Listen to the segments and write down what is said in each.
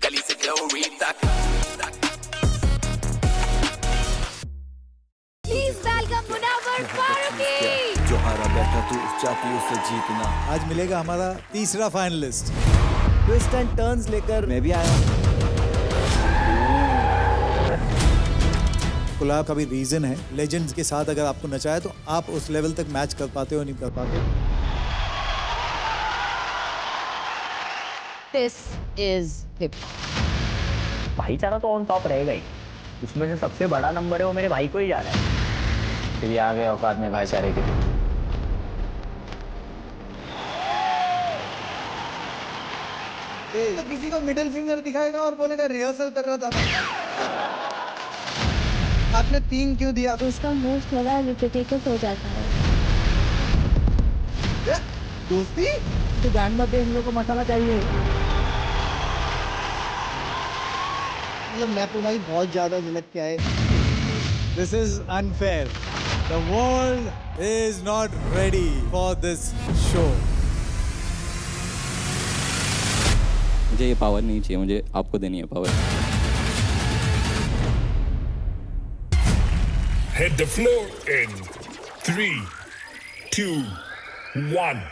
गली से ग्लोरी तक। Please welcome Munawar Faruqui. जो हारा बैठा तू चाहती उसे जीतना। आज मिलेगा हमारा तीसरा फाइनलिस्ट। ट्विस्ट एंड टर्न्स लेकर मैं भी आया हूँ। गुलाब का भी रीजन है, लेजेंड्स के साथ अगर आपको नचाया तो आप उस लेवल तक मैच कर पाते हो नहीं कर पाते। This is hip hop. भाईचारा तो ऑन टॉप रहेगा ही। उसमें से सबसे बड़ा नंबर है वो मेरे भाई को ही जा रहा है। फिर ये आ गए औकात में भाईचारे के। तो किसी को मिडिल फिंगर दिखाएगा और बोलेगा रिहर्सल कर रहा था। आपने 3 क्यों दिया? तो उसका मूव थोड़ा रिपीटेटिव हो जाता है। दोस्ती तो जान मत दे, इन लोगों को मसाला चाहिए। मतलब मैं तो भाई बहुत ज्यादा झलक के आए। This is unfair. The world is not ready for this show. मुझे ये पावर नहीं चाहिए, मुझे आपको देनी है power. Hit the floor in 3, 2, 1.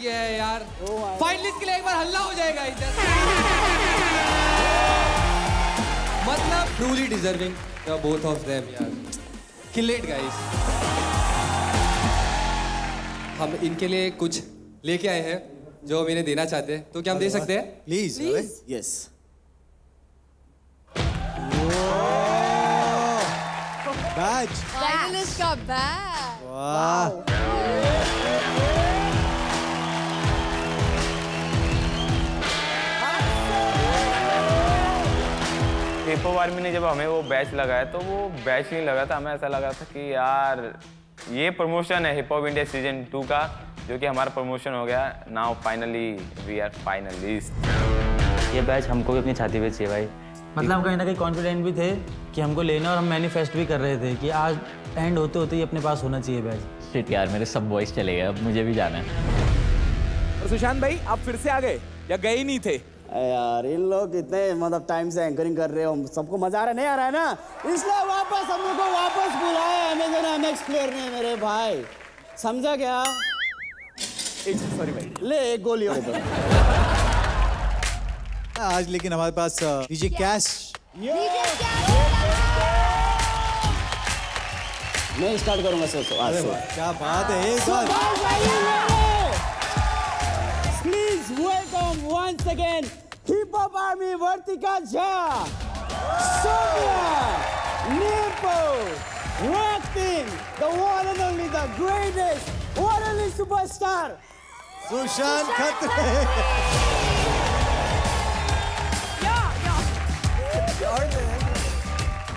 किया है यार। फाइनलिस्ट के लिए एक बार हल्ला हो जाएगा इधर। मतलब truly deserving both of them यार। Kill it guys. हम इनके लिए कुछ लेके आए हैं जो हम इन्हें देना चाहते हैं, तो क्या हम दे सकते हैं? प्लीज। यस बैज। फाइनलिस्ट का बैग। वाह। हिप हॉप आर्मी ने जब हमें वो बैच लगाया तो वो बैच नहीं लगा था, हमें ऐसा लगा था कि यार ये प्रमोशन है हिप हॉप इंडिया सीजन 2 का, जो कि हमारा प्रमोशन हो गया। Now finally we are finalist. ये बैच हमको भी अपनी छाती पे चाहिए भाई। मतलब हम कहीं ना कहीं कॉन्फिडेंट भी थे कि हमको लेना, और हम मैनिफेस्ट भी कर रहे थे कि आज एंड होते होते ही अपने पास होना चाहिए बैच। शिट यार, मेरे सब बॉयज चले गए, अब मुझे भी जाना है। और सुशांत भाई आप फिर से आ गए या गए ही नहीं थे? यार इन लोग इतने मतलब टाइम से एंकरिंग कर रहे हो, सबको मजा आ रहा है, नहीं आ रहा है ना, इसलिए वापस हम लोग को वापस बुलाया अमेजन एमएक्स प्लेयर ने मेरे भाई, समझा क्या? सॉरी भाई, ले एक गोली और आज लेकिन हमारे पास डीजे कैश। मैं स्टार्ट करूंगा सर। अरे वाह, क्या बात है। एक बार please welcome once again hip hop army Vartika Jha, Sonia, नीपो, rocking, the one and only, the greatest, one and only superstar Sushant Khatre.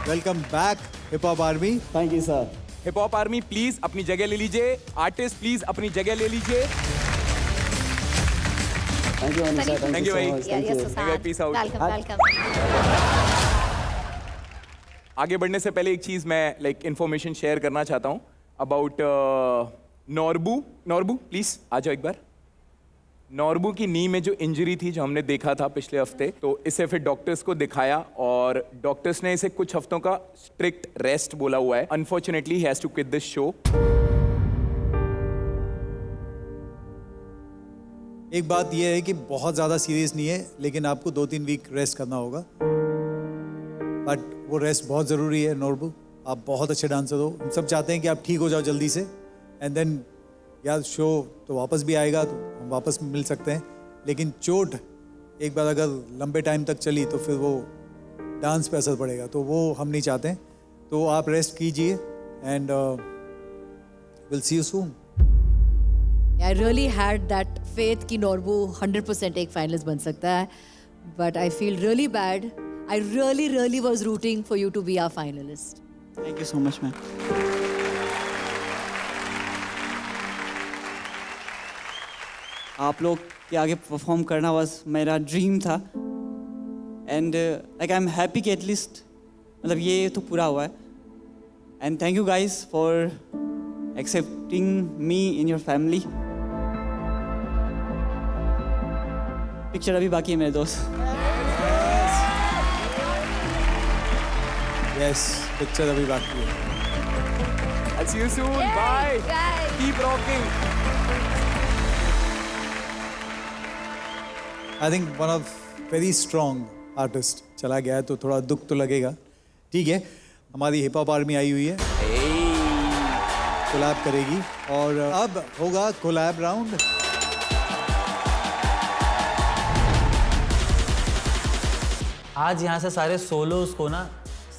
Welcome back hip hop army. Thank you sir. Hip hop army please अपनी जगह ले लीजिए, आर्टिस्ट प्लीज अपनी जगह ले लीजिए। Thank you sir. Thank you भाई। Peace out. वेलकम। आगे बढ़ने से पहले एक चीज मैं इंफॉर्मेशन शेयर करना चाहता हूँ अबाउट नॉर्बू। नॉर्बू प्लीज आ जाओ एक बार। नॉर्बू की नी में जो इंजरी थी, जो हमने देखा था पिछले हफ्ते, तो इसे फिर डॉक्टर्स को दिखाया और डॉक्टर्स ने इसे कुछ हफ्तों का स्ट्रिक्ट रेस्ट बोला हुआ है। Unfortunately he has to quit this show. एक बात यह है कि बहुत ज़्यादा सीरियस नहीं है, लेकिन आपको 2-3 वीक रेस्ट करना होगा, बट वो रेस्ट बहुत ज़रूरी है। नॉर्बू, आप बहुत अच्छे डांसर हो, हम सब चाहते हैं कि आप ठीक हो जाओ जल्दी से, एंड देन यार शो तो वापस भी आएगा, तो हम वापस मिल सकते हैं। लेकिन चोट एक बार अगर लंबे टाइम तक चली तो फिर वो डांस पे असर पड़ेगा, तो वो हम नहीं चाहते हैं। तो आप रेस्ट कीजिए and will see you soon. I really had that faith कि नॉर्बू 100% एक फाइनलिस्ट बन सकता है, but I feel really bad. I really was rooting for you to be our finalist. Thank you so much ma'am. आप लोग के आगे perform करना बस मेरा ड्रीम था, and like I am happy कि एटलीस्ट मतलब ये तो पूरा हुआ है, and thank you guys for accepting me in your family. Picture अभी बाकी है मेरे दोस्त। यस, पिक्चर अभी बाकी है। I'll see you soon. Bye. Keep rocking. I think one of very strong artist चला गया है, तो थोड़ा दुख तो लगेगा। ठीक है, हमारी हिप हॉप आर्मी आई हुई है, कोलैब करेगी, और अब होगा कोलैब राउंड। आज यहाँ से सारे सोलोस को ना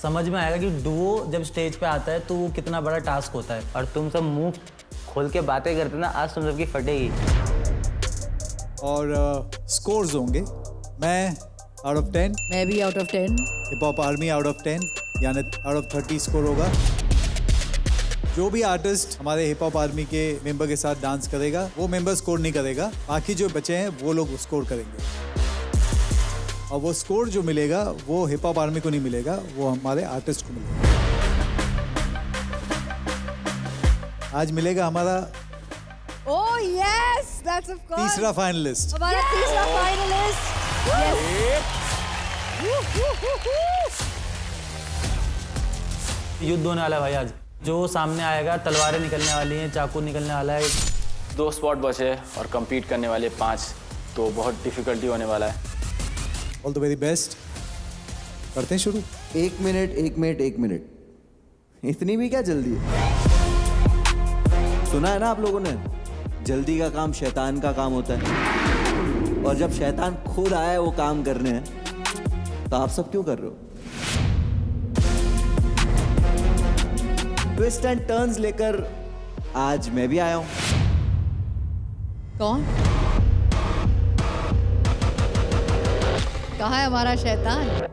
समझ में आएगा कि डुओ जब स्टेज पे आता है तो वो कितना बड़ा टास्क होता है। और तुम सब मुंह खोल के बातें करते ना, आज तुम सबकी फटेगी। और स्कोर्स होंगे, मैं आउट ऑफ 10, मैं भी out of 10, hip hop army out of 10, यानी आउट ऑफ 30 स्कोर होगा। जो भी आर्टिस्ट हमारे हिप हॉप आर्मी के मेंबर के साथ डांस करेगा वो मेंबर स्कोर नहीं करेगा, बाकी जो बचे हैं वो लोग स्कोर करेंगे, और वो स्कोर जो मिलेगा वो हिप हॉप आर्मी को नहीं मिलेगा, वो हमारे आर्टिस्ट को मिलेगा। आज मिलेगा हमारा oh yes, that's of course तीसरा फाइनलिस्ट। हमारा तीसरा फाइनलिस्ट। युद्ध होने वाला है भाई आज। जो सामने आएगा, तलवारें निकलने वाली हैं, चाकू निकलने वाला है, 2 स्पॉट बचे और compete करने वाले 5, तो बहुत डिफिकल्टी होने वाला है। All the very best. करते हैं शुरू। 1 मिनट, इतनी भी क्या जल्दी है? सुना है ना आप लोगों ने, जल्दी का काम शैतान का काम होता है। और जब शैतान खुद आया है वो काम करने, तो आप सब क्यों कर रहे हो? ट्विस्ट एंड टर्न्स लेकर आज मैं भी आया हूं। कौन? कहाँ है हमारा शैतान?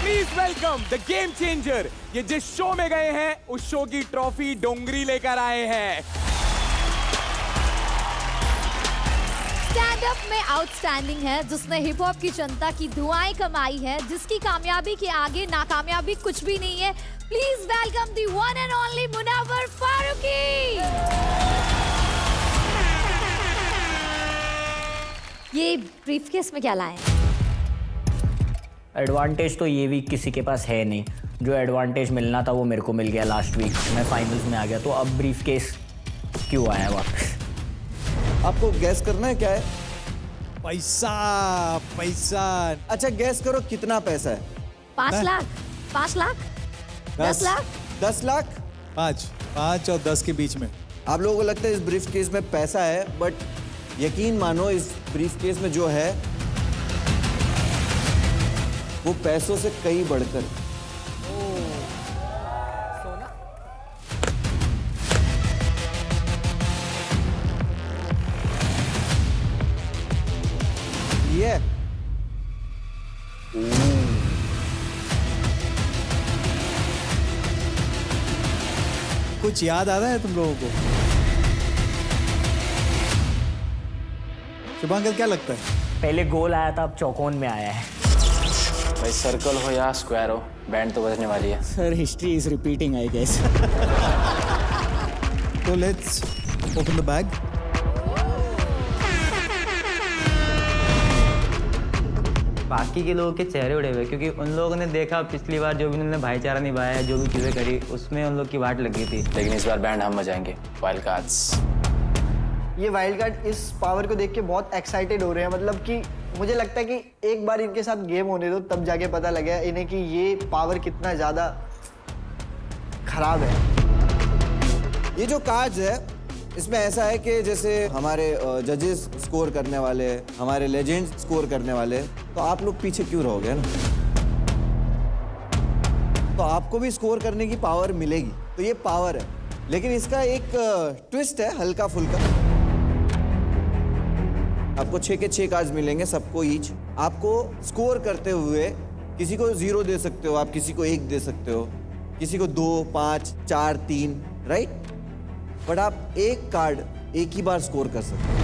Please welcome the game changer. ये जिस शो में गए हैं उस शो की ट्रॉफी डोंगरी लेकर आए हैं। स्टैंड अप में आउटस्टैंडिंग है, जिसने हिप हॉप की जनता की दुआएं कमाई है, जिसकी कामयाबी के आगे नाकामयाबी कुछ भी नहीं है। Please welcome the one and only Munawar Faruqui. ये ब्रीफकेस में क्या लाए हैं? एडवांटेज तो ये वीक किसी के पास है नहीं। जो एडवांटेज मिलना था वो मेरे को मिल गया लास्ट वीक, मैं फाइनल्स में आ गया। तो अब ब्रीफ केस क्यों आया वापस? आपको गैस करना है क्या है? पैसा। अच्छा गैस करो कितना पैसा है? 5 लाख, 5 लाख, 10 लाख, 10 लाख, 5 और 10 के बीच में। आप लोगों को लगता है इस ब्रीफ केस में पैसा है, बट यकीन मानो इस ब्रीफ केस में जो है वो पैसों से कई बढ़कर। ये कुछ याद आ रहा है तुम लोगों को? शुभांकर क्या लगता है? पहले गोल आया था, अब चौकोन में आया है। भाई सर्कल हो या स्क्वायर हो, बैंड तो बजने वाली है। Sir history is repeating I guess. तो लेट्स ओपन द बैग। बाकी के लोगों के चेहरे उड़े हुए, क्योंकि उन लोगों ने देखा पिछली बार जो भी उन्होंने भाईचारा निभाया है, जो भी चीज़ें करी, उसमें उन लोग की वाट लगी थी। लेकिन इस बार बैंड हम बजाएंगे, वाइल्ड कार्ड्स। ये वाइल्ड कार्ड इस पावर को देख के बहुत एक्साइटेड हो रहे हैं। मतलब कि मुझे लगता है कि एक बार इनके साथ गेम होने दो, तब जाके पता लगेगा इन्हें कि ये पावर कितना ज़्यादा खराब है। ये जो कार्ड्स है इसमें ऐसा है कि जैसे हमारे जजेस स्कोर करने वाले, हमारे लेजेंड्स स्कोर करने वाले, तो आप लोग पीछे क्यों रहोगे ना? तो आपको भी स्कोर करने की पावर मिलेगी। तो ये पावर है, लेकिन इसका एक ट्विस्ट है हल्का फुल्का। आपको 6 के 6 कार्ड्स मिलेंगे, सबको ईच। आपको स्कोर करते हुए किसी को 0 दे सकते हो, आप किसी को 1 दे सकते हो, किसी को 2, 5, 4, 3, राइट? बट आप एक कार्ड एक ही बार स्कोर कर सकते हो।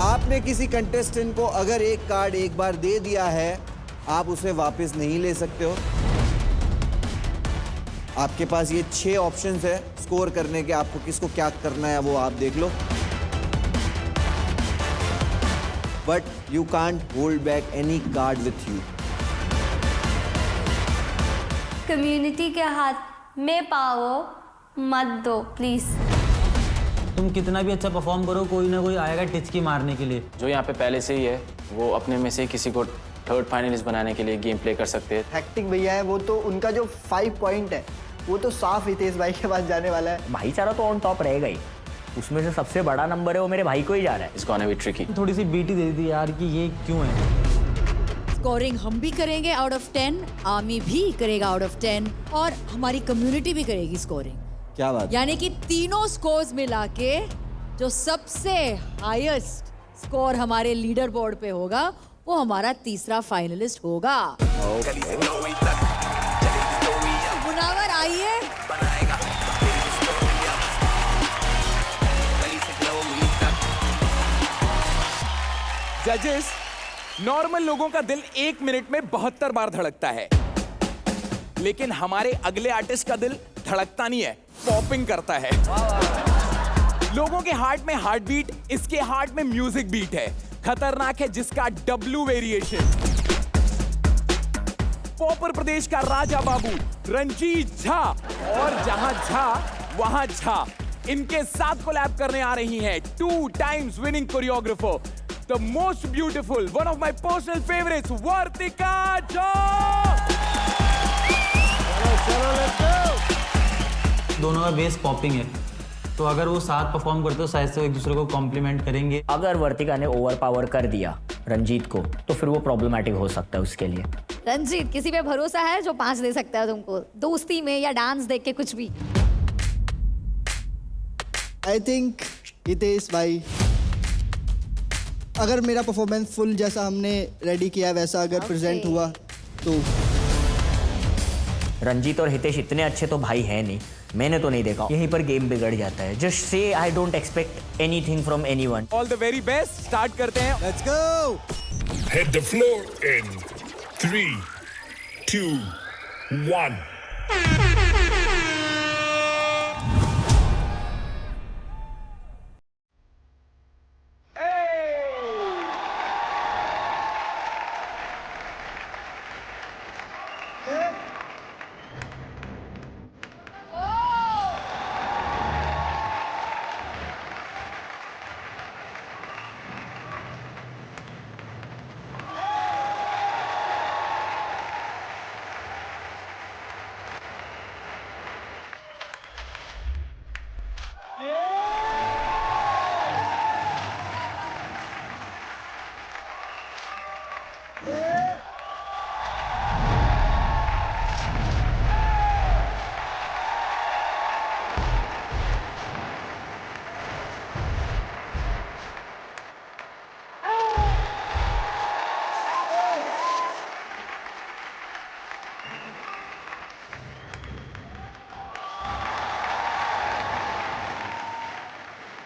आपने किसी कंटेस्टेंट को अगर एक कार्ड एक बार दे दिया है, आप उसे वापस नहीं ले सकते हो। आपके पास ये 6 ऑप्शंस है स्कोर करने के, आपको किसको क्या करना है वो आप देख लो। But you can't hold back any card with you. Community के हाथ में पावर मत दो प्लीज। तुम कितना भी अच्छा परफॉर्म करो, कोई ना कोई आएगा टिचकी मारने के लिए। जो यहाँ पे पहले से ही है वो अपने में से किसी को थर्ड फाइनलिस्ट बनाने के लिए गेम प्ले कर सकते हैं। हैक्टिक भैया है वो, तो उनका जो 5 पॉइंट है वो तो साफ हितेश भाई के पास जाने वाला है। भाईचारा तो ऑन टॉप रहेगा ही, उसमें से सबसे बड़ा नंबर है वो मेरे भाई को ही जा रहा है। It's gonna be tricky। थोड़ी सी बीटी दे दी यार कि ये क्यों है। स्कोरिंग हम भी करेंगे आउट ऑफ 10, आर्मी भी करेगा आउट ऑफ 10 और हमारी कम्युनिटी भी करेगी स्कोरिंग। क्या बात? यानी कि तीनों स्कोर्स मिला के जो सबसे हाईएस्ट स्कोर हमारे लीडर बोर्ड पे होगा वो हमारा तीसरा फाइनलिस्ट होगा। मुनावर आइए। जजेस नॉर्मल लोगों का दिल 1 मिनट में 72 बार धड़कता है, लेकिन हमारे अगले आर्टिस्ट का दिल धड़कता नहीं है, पॉपिंग करता है। लोगों के हार्ट में हार्ट बीट, इसके हार्ट में म्यूजिक बीट है। खतरनाक है जिसका डब्लू वेरिएशन। पॉपर प्रदेश का राजा बाबू रंजीत झा, और जहां झा वहां झा, इनके साथ कोलैब करने आ रही हैं 2 times winning choreographer, the most beautiful, one of my personal favourites, Vartika Jha. दोनों का बेस पॉपिंग है, तो अगर वो साथ परफॉर्म करते हो शायद से एक दूसरे को कॉम्प्लीमेंट करेंगे। अगर वर्तिका ने ओवर पावर कर दिया रंजीत को तो फिर वो प्रॉब्लमैटिक हो सकता है उसके लिए। रंजीत, किसी पे भरोसा है जो 5 दे सकता है तुमको, दोस्ती में या डांस देख के कुछ भी? आई थिंक हितेश भाई, अगर मेरा परफॉर्मेंस फुल जैसा हमने रेडी किया वैसा अगर प्रेजेंट हुआ तो। रंजीत और हितेश इतने अच्छे तो भाई है नहीं, मैंने तो नहीं देखा। यहीं पर गेम बिगड़ जाता है। Just say I don't expect anything from anyone. All the very best, start करते हैं। Let's go. Hit the floor in 3, 2, 1.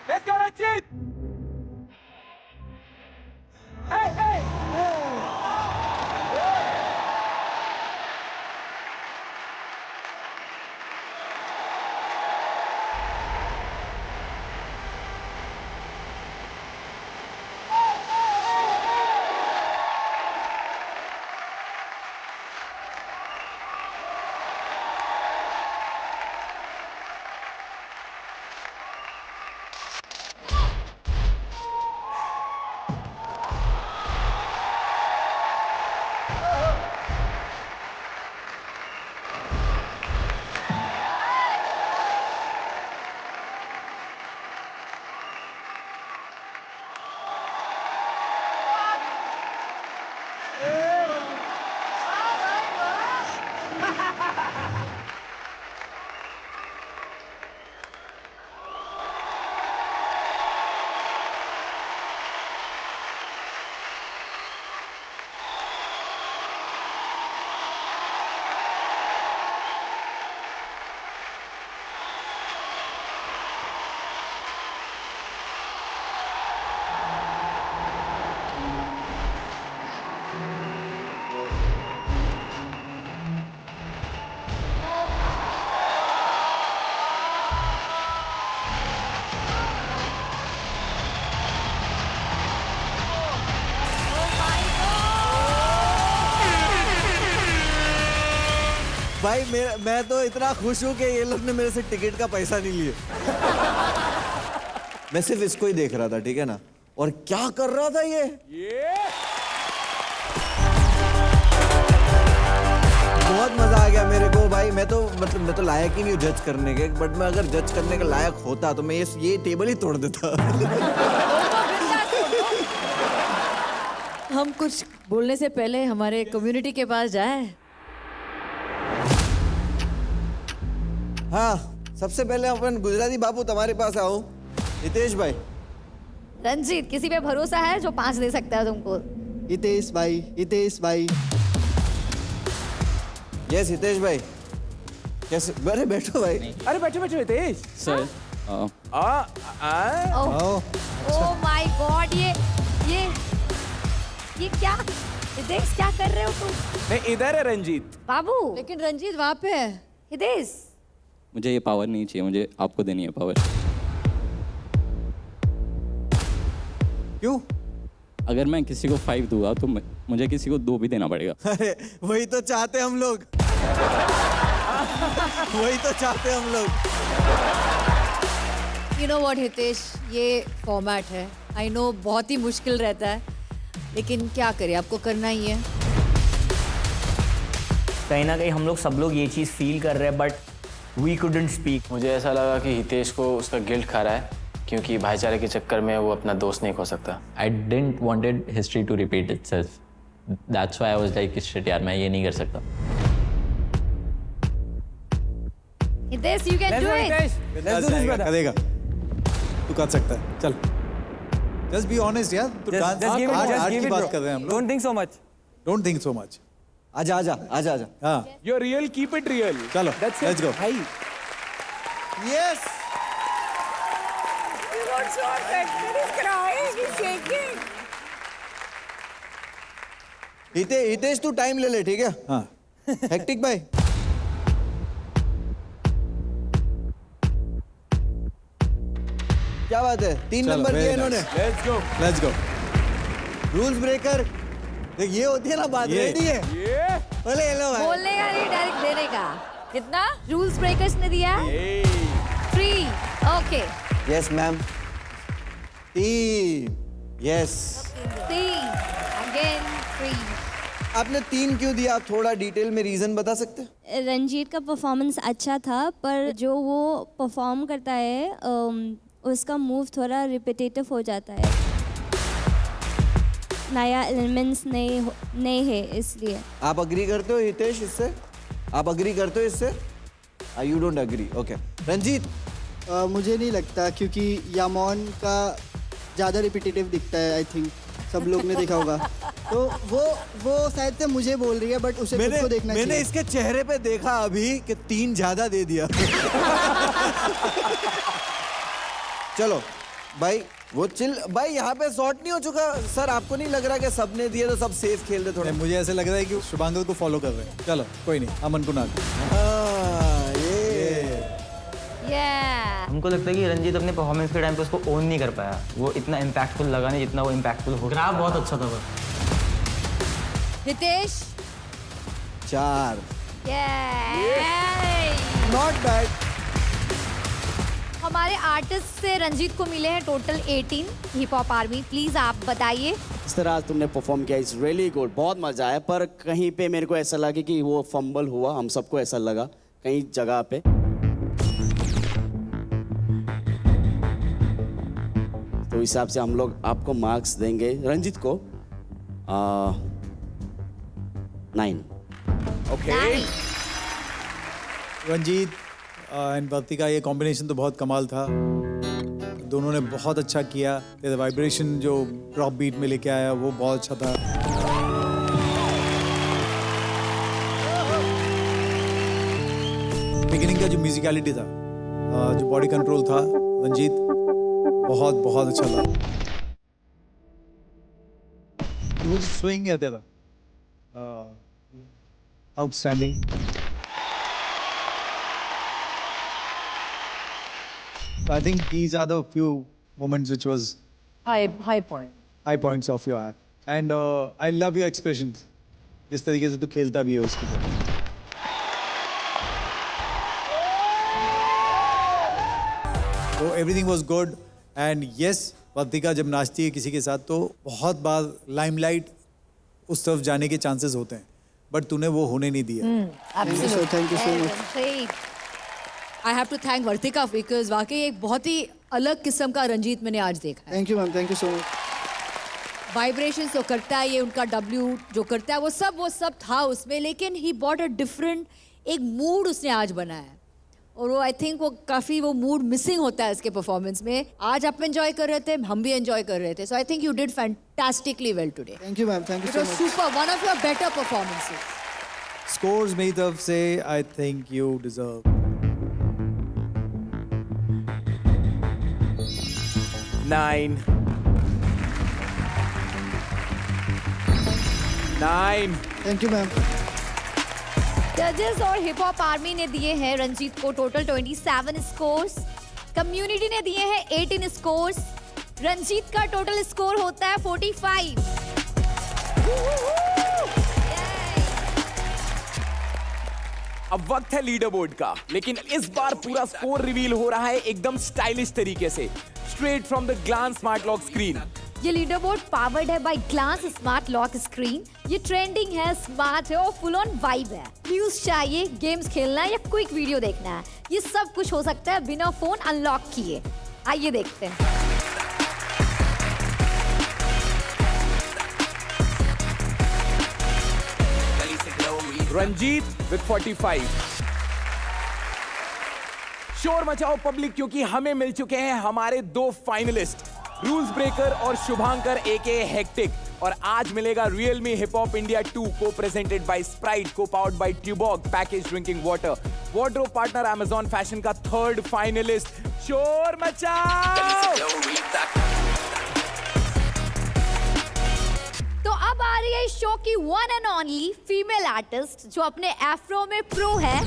Let's go, Ranjit! Hey, hey! भाई मैं तो इतना खुश हूं कि ये लोग ने मेरे से टिकट का पैसा नहीं लिए। मैं सिर्फ इसको ही देख रहा था, ठीक है ना, और क्या कर रहा था ये बहुत मजा आ गया मेरे को भाई। मैं तो लायक ही नहीं हूँ जज करने के, बट मैं अगर जज करने का लायक होता तो मैं ये टेबल ही तोड़ देता। हम कुछ बोलने से पहले हमारे कम्युनिटी के पास जाए। हाँ, सबसे पहले अपन गुजराती बाबू तुम्हारे पास आओ। हितेश भाई, रंजीत, किसी पे भरोसा है जो 5 दे सकता है तुमको? हितेश भाई, हितेश भाई। यस हितेश भाई, कैसे? अरे बैठो भाई। अरे बैठो बैठो Hitesh. Sir oh my God, ये ये क्या हितेश क्या कर रहे हो तुम? नहीं इधर है रंजीत। बाबू लेकिन रंजीत वहाँ पे है। हितेश मुझे ये पावर नहीं चाहिए, मुझे आपको देनी है पावर। क्यों? अगर मैं किसी को 5 दूंगा तो मुझे किसी को 2 भी देना पड़ेगा। अरे वही तो चाहते हम लोग। वही तो चाहते हम लोग। You know what हितेश, ये फॉर्मेट है। आई नो बहुत ही मुश्किल रहता है, लेकिन क्या करें, आपको करना ही है। कहीं ना कहीं हम लोग सब लोग ये चीज़ फील कर रहे हैं, बट वी कुडंट स्पीक। मुझे ऐसा लगा कि हितेश को उसका गिल्ट खा रहा है, क्योंकि भाईचारे के चक्कर में वो अपना दोस्त नहीं खो सकता। I didn't wanted history to repeat itself. That's why I was like shit यार, मैं ये नहीं कर सकता। Hitesh you can do it. करेगा, तू कर सकता है, चल। Just be honest यार, तू डांस आर्ट की बात कर रहे हैं हम लोग। Don't think so much. Don't think so much. आजा आजा आजा आजा। हाँ, You're real, keep it real. चलो, That's it. let's go. भाई Yes. हितेश तू टाइम ले ले, ठीक है? हाँ, हेक्टिक भाई। क्या बात है, 3 चलो, नंबर very किए इन्होंने। let's go. Rules breaker. देख ये होती है ना बात, ये। रेडी है? बोले लो भाई। बोलने का नहीं, डायरेक्ट देने का। कितना रूल्स ब्रेकर्स ने दिया? 3 okay. Yes ma'am. 3 yes. 3 again 3। आपने 3 क्यों दिया? आप थोड़ा डिटेल में रीजन बता सकते हैं? रंजीत का परफॉर्मेंस अच्छा था, पर जो वो परफॉर्म करता है उसका मूव थोड़ा रिपीटेटिव हो जाता है, नया एलिमेंट्स नहीं है, इसलिए। आप अग्री करते हो हितेश इससे? आप अग्री करते हो इससे? You don't agree, okay. Ranjit मुझे नहीं लगता, क्योंकि यामोन का ज़्यादा रिपीटेटिव दिखता है। आई थिंक सब लोग ने देखा होगा। तो वो शायद से मुझे बोल रही है, बट उसे खुद को देखना चाहिए। मैंने इसके चेहरे पे देखा अभी कि 3 ज्यादा दे दिया। चलो भाई, वो चिल भाई, यहाँ पे शॉट नहीं हो चुका सर? आपको नहीं लग रहा कि सबने दिए तो सब सेफ खेल रहे थोड़े? मुझे ऐसे लग रहा है कि शुभांगल को फॉलो कर रहे हैं। चलो कोई नहीं, अमन को ना। हमको लगता है कि रंजीत अपने परफॉर्मेंस के टाइम पे उसको ओन नहीं कर पाया। वो इतना इम्पैक्टफुल लगा नहीं जितना वो इम्पैक्टफुल हो। ग्राफ बहुत अच्छा था। Hitesh 4 not bad. हमारे आर्टिस्ट से रंजीत को मिले हैं total 18 hip hop army. Please आप बताइए। इस तरह आज तुमने परफॉर्म किया, इट्स रियली गुड, बहुत मजा आया। पर कहीं पे मेरे को ऐसा लगा कि वो फंबल हुआ, हम सबको ऐसा लगा कहीं जगह पे। तो हिसाब से हम लोग आपको मार्क्स देंगे, रंजीत को 9। ओके। रंजीत एंड वर्तिका, ये कॉम्बिनेशन तो बहुत कमाल था। दोनों ने बहुत अच्छा किया। तेरा वाइब्रेशन जो ड्रॉप बीट में लेके आया वो बहुत अच्छा था। बिगिनिंग का जो म्यूजिकलिटी था, जो बॉडी कंट्रोल था, रंजीत बहुत बहुत अच्छा था। स्विंग है तेरा, outstanding. So I think these are the few moments which was high points of your act. And I love your expressions. जिस तरीके से तू खेलता भी है उसके साथ। So everything was good. And yes, वर्तिका जब नाचती है किसी के साथ तो बहुत बार लाइमलाइट उस तरफ जाने के चांसेस होते हैं, बट तूने वो होने नहीं दिया। Thank you so much. I have to thank Vartika because वाकई एक बहुत ही अलग किस्म का रंजीत मैंने आज देखा है। Thank you ma'am, thank you so much. Vibration तो करता है, ये उनका डब्ल्यू जो करता है वो सब था उसमें, लेकिन ही बॉट अ डिफरेंट एक मूड उसने आज बनाया, और वो आई थिंक वो काफ़ी वो मूड मिसिंग होता है इसके परफॉर्मेंस में। आज आप एंजॉय कर रहे थे, हम भी एंजॉय कर रहे थे, so I think you did fantastically well today. Thank you ma'am, thank you so much. Super, one of your better performances. Scores मेरी तरफ से I think you deserve 9। 9. Thank you ma'am. जजेस और हिप हॉप आर्मी ने दिए हैं रंजीत को total 27 scores, community ने दिए हैं 18 स्कोर्स। रंजीत का टोटल स्कोर होता है 45। अब वक्त है लीडर बोर्ड का, लेकिन इस बार पूरा स्कोर रिवील हो रहा है एकदम स्टाइलिश तरीके से, straight from the Glance smart lock screen. ये लीडर बोर्ड पावर्ड है by Glance smart lock screen. ये ट्रेंडिंग है, स्मार्ट है और फुल ऑन वाइब है। न्यूज चाहिए, गेम्स खेलना है या क्विक वीडियो देखना है, ये सब कुछ हो सकता है बिना फोन अनलॉक किए। आइए देखते हैं। रंजीत विद 45। शोर मचाओ पब्लिक, क्योंकि हमें मिल चुके हैं हमारे 2 फाइनलिस्ट, रूल्स ब्रेकर और शुभांकर एके हेक्टिक। और आज मिलेगा Realme Hip Hop India 2 co presented by Sprite, co powered by Tuborg package drinking water, wardrobe partner Amazon fashion का 3rd फाइनलिस्ट। शोर मचाओ। तो अब आ रही है इस शो की one and only female artist, जो अपने एफ्रो में प्रो है,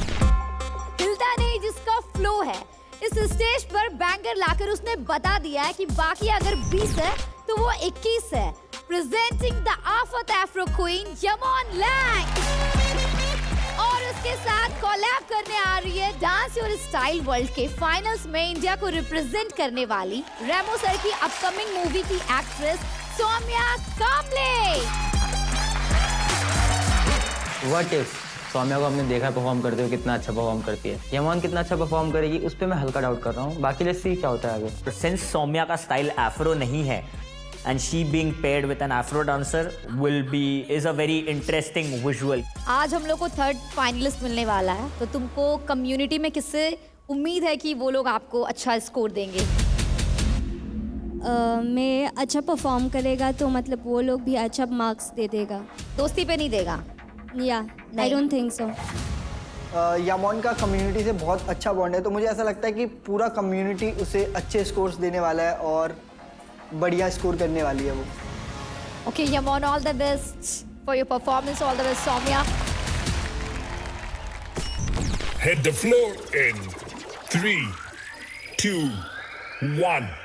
हिलता नहीं जिसका फ्लो है। इस स्टेज पर बैंगर लाकर उसने बता दिया है कि बाकी अगर 20 है तो वो 21 है। प्रेजेंटिंग द आफत एफ्रो क्वीन यमोन लैंग, और उसके साथ कोलैब करने आ रही है डांस योर स्टाइल वर्ल्ड के फाइनल्स में इंडिया को रिप्रेजेंट करने वाली रेमो सर की अपकमिंग मूवी की actress Saumya Kamble. What if Saumya को हमने देखा परफॉर्म करते हुए, कितना अच्छा परफॉर्म करती है। यमोन कितना अच्छा परफॉर्म करेगी उस पर मैं हल्का डाउट कर रहा हूँ। बाकी लेट्स सी क्या होता है आगे। सिंस सौम्या का स्टाइल एफ्रो नहीं है and she being paired with an afro dancer is a very interesting visual. आज हम लोग को 3rd फाइनलिस्ट मिलने वाला है, तो तुमको कम्युनिटी में किससे उम्मीद है कि वो लोग आपको अच्छा स्कोर देंगे? मैं अच्छा परफॉर्म करेगा तो मतलब वो लोग भी अच्छा मार्क्स दे देगा। दोस्ती पे नहीं देगा? या आई डोंट थिंक सो। यामोन का कम्युनिटी से बहुत अच्छा बॉन्ड है, तो मुझे ऐसा लगता है कि पूरा कम्युनिटी उसे अच्छे स्कोर्स देने वाला है और बढ़िया स्कोर करने वाली है वो। Okay Yamon, all the best for your performance, all the best Saumya. Hit the floor in 3, 2, 1.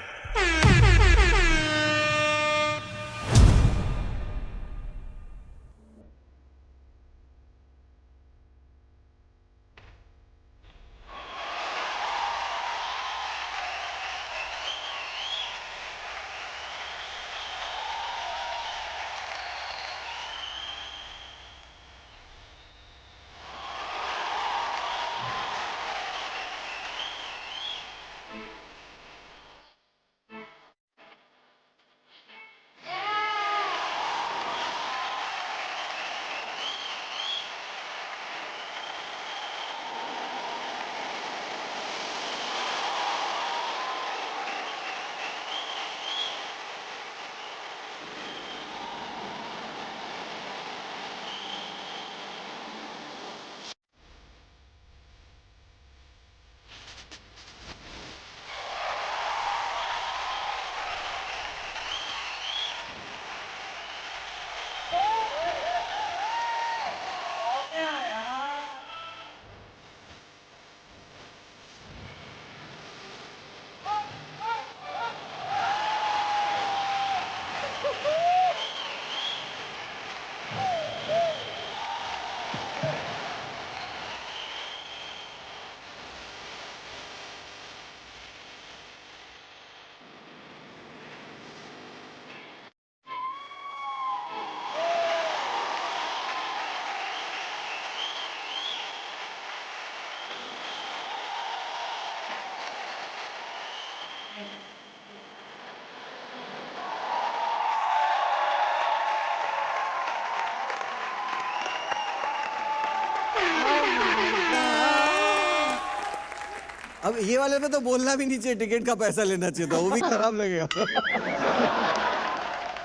अब ये वाले पे तो बोलना भी नहीं चाहिए, टिकट का पैसा लेना चाहिए था, वो भी खराब लगेगा।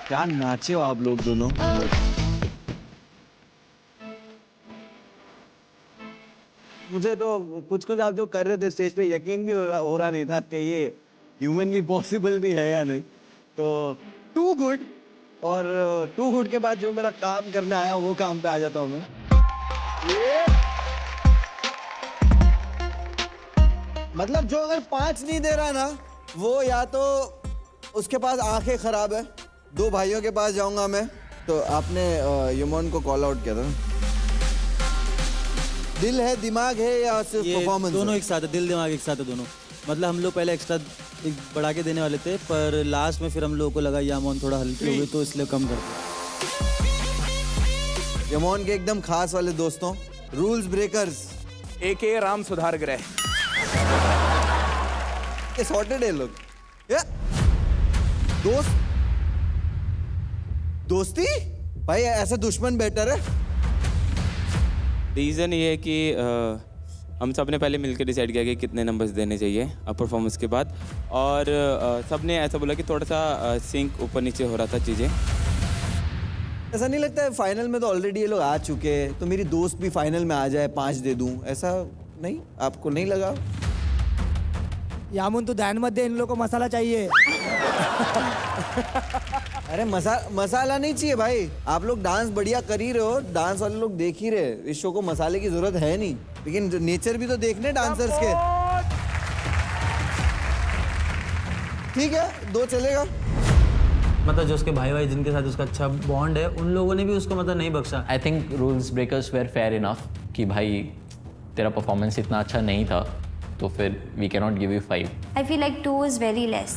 क्या नाचे हो आप लोग दोनों। मुझे तो कुछ आप जो कर रहे थे स्टेज पे यकीन भी हो रहा नहीं था कि ये ह्यूमनली पॉसिबल भी है या नहीं। तो टू गुड, और टू गुड के बाद जो मेरा काम करने आया वो काम पे आ जाता हूँ मैं। मतलब जो अगर 5 नहीं दे रहा ना, वो या तो उसके पास आंखें खराब है। 2 भाइयों के पास जाऊंगा मैं। तो आपने यमन को कॉल आउट किया था, दिल है दिमाग है या सिर्फ परफॉर्मेंस? दोनों एक साथ है, दिल दिमाग एक साथ है दोनों। मतलब हम लोग पहले एक्स्ट्रा बढ़ा के देने वाले थे, पर लास्ट में फिर हम लोगों को लगा यामोन थोड़ा हल्के हुए तो इसलिए कम कर दिया। यमन के एकदम खास वाले दोस्तों, रूल्स ब्रेकर्स, एके राम सुधार ग्रह। ये सॉर्टेड है लोग। दोस्ती भाई, ऐसा दुश्मन बेटर है। रीज़न ये है कि हम सब ने पहले मिलकर डिसाइड किया कि कितने नंबर्स देने चाहिए परफॉर्मेंस के बाद, और सब ने ऐसा बोला कि थोड़ा सा सिंक ऊपर नीचे हो रहा था चीज़ें। ऐसा नहीं लगता है फाइनल में तो ऑलरेडी ये लोग आ चुके हैं, तो मेरी दोस्त भी फाइनल में आ जाए 5 दे दूं, ऐसा नहीं? आपको नहीं लगा? यामुन, तू ध्यान मत दे, इन लोगों को मसाला चाहिए। अरे मसाला नहीं चाहिए भाई। आप लोग डांस बढ़िया कर ही रहे हो, डांस वाले लोग देख ही रहे। इस शो को मसाले की जरूरत है नहीं, लेकिन नेचर भी तो देखने डांसर्स के। ठीक है, 2 चलेगा। मतलब जो उसके भाई जिनके साथ उसका अच्छा बॉन्ड है, उन लोगों ने भी उसको मतलब नहीं बख्शा। I think rules breakers were fair enough कि भाई तेरा परफॉर्मेंस इतना अच्छा नहीं था, तो फिर we can not give you 5। I feel like 2 is very less.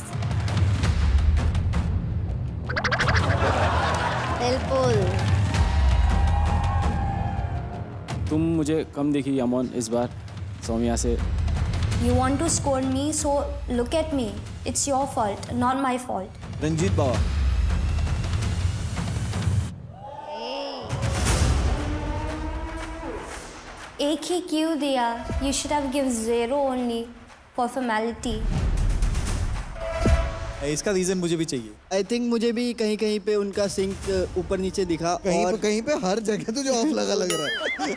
बिल्कुल। तुम मुझे कम देखी यामोन इस बार सौम्या से। You want to score me, so look at me. It's your fault, not my fault. Ranjit बाबा, एक ही क्यों दिया? You should have given 0 only for formality. इसका रीजन मुझे भी चाहिए। आई थिंक मुझे भी कहीं कहीं पे उनका सिंक ऊपर नीचे दिखा। कहीं पे हर जगह तुझे ऑफ लगा लग रहा है।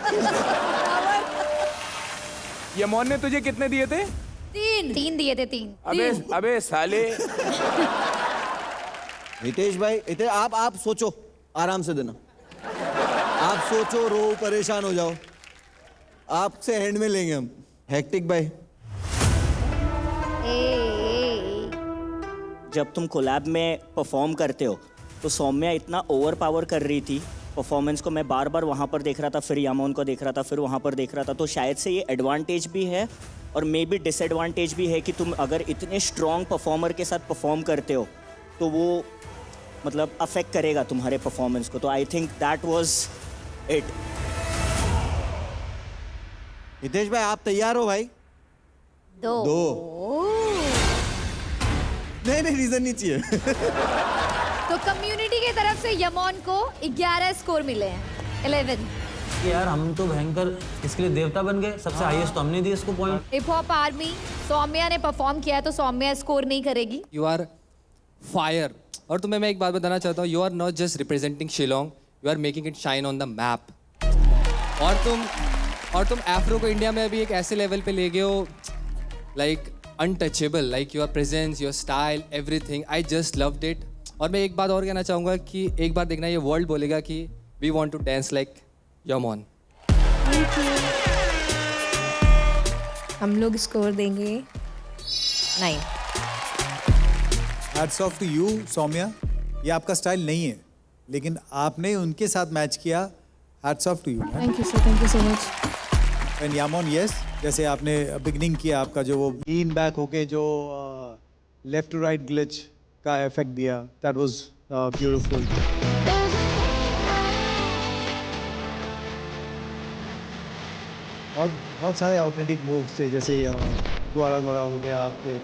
यमन ने तुझे कितने दिए थे? 3 दिए थे। 3। अबे साले। हितेश भाई, आप सोचो, आराम से देना। आप सोचो, रो, परेशान हो जाओ, आपसे एंड में लेंगे हम। हेक्टिक भाई, जब तुम कोलैब में परफॉर्म करते हो तो सौम्या इतना ओवर पावर कर रही थी परफॉर्मेंस को। मैं बार बार वहाँ पर देख रहा था, फिर यामोन को देख रहा था, फिर वहाँ पर देख रहा था। तो शायद से ये एडवांटेज भी है और मे बी डिसएडवांटेज भी है कि तुम अगर इतने स्ट्रॉन्ग परफॉर्मर के साथ परफॉर्म करते हो तो वो मतलब अफेक्ट करेगा तुम्हारे परफॉर्मेंस को। तो I think that was it. Hitesh भाई, आप तैयार हो भाई? 2। नहीं, रीजन नहीं चाहिए। तो कम्युनिटी की तरफ से यमोन को 11 स्कोर मिले हैं। 11। यार हम तो भयंकर इसके लिए देवता बन गए, सबसे हाईएस्ट तो हमने दिया इसको point. Hip hop army, Saumya ने परफॉर्म किया है तो सौम्या स्कोर नहीं करेगी। You are fire. और तुम्हें मैं एक बात बताना चाहता हूँ, you are not just representing Shillong, you are making it shine on the map. और तुम एफ्रो को इंडिया में अभी एक ऐसे लेवल पे ले गए हो, like untouchable, like your presence, your style, everything, I just loved it. और मैं एक बात और कहना चाहूँगा कि एक बार देखना, ये वर्ल्ड बोलेगा कि we want to dance like Yamon. हम लोग स्कोर देंगे 9। Hats off to you Saumya, ये आपका स्टाइल नहीं है, लेकिन आपने उनके साथ मैच किया। Hats off to you. Thank you sir, thank you so much. And Yamon, yes, जैसे आपने बिगनिंग किया आपका, जो वो लीन बैक होके जो लेफ्ट टू राइट ग्लिच का इफेक्ट दिया, दैट वाज ब्यूटीफुल। और बहुत सारे ऑथेंटिक मूव्स थे, जैसे द्वारा हो गया, आपके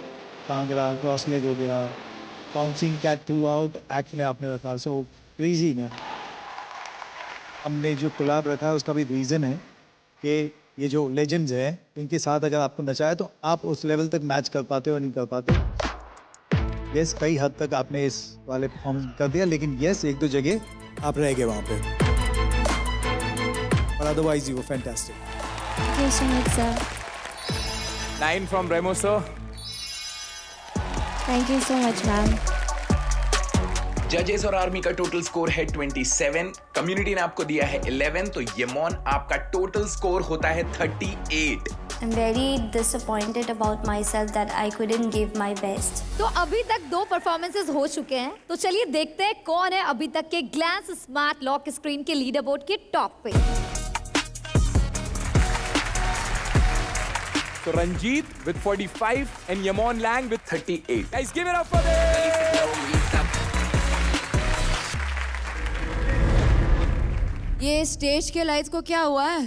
कांगड़ा क्रॉस लेग हो गया, bouncing cat throughout act में आपने रखा। सो क्रेजी ना, हमने जो कोलैब रखा है उसका भी रीज़न है कि ये जो लेजेंड्स हैं इनके साथ अगर आपको नचाया तो आप उस लेवल तक मैच कर पाते हो नहीं कर पाते। यस, कई हद तक आपने इस वाले परफॉर्मेंस कर दिया, लेकिन यस, 1-2 जगह आप रह गए वहाँ पे, और otherwise you were fantastic. Thank you so much, sir. 9 from Remo, sir. Thank you so much, ma'am. जजेस और आर्मी का टोटल स्कोर है 27, कम्युनिटी ने आपको दिया है 11, तो यमोन आपका टोटल स्कोर होता है 38। I'm very disappointed about myself that I couldn't give my best. तो अभी तक 2 परफॉर्मेंसेस हो चुके हैं, तो चलिए देखते हैं कौन है अभी तक के ग्लैंस स्मार्ट लॉक स्क्रीन के लीडर बोर्ड के टॉप पे। So Ranjit with 45 and Yamon Lang with 38. Guys, give it up for this! ये स्टेज के लाइट्स को क्या हुआ है?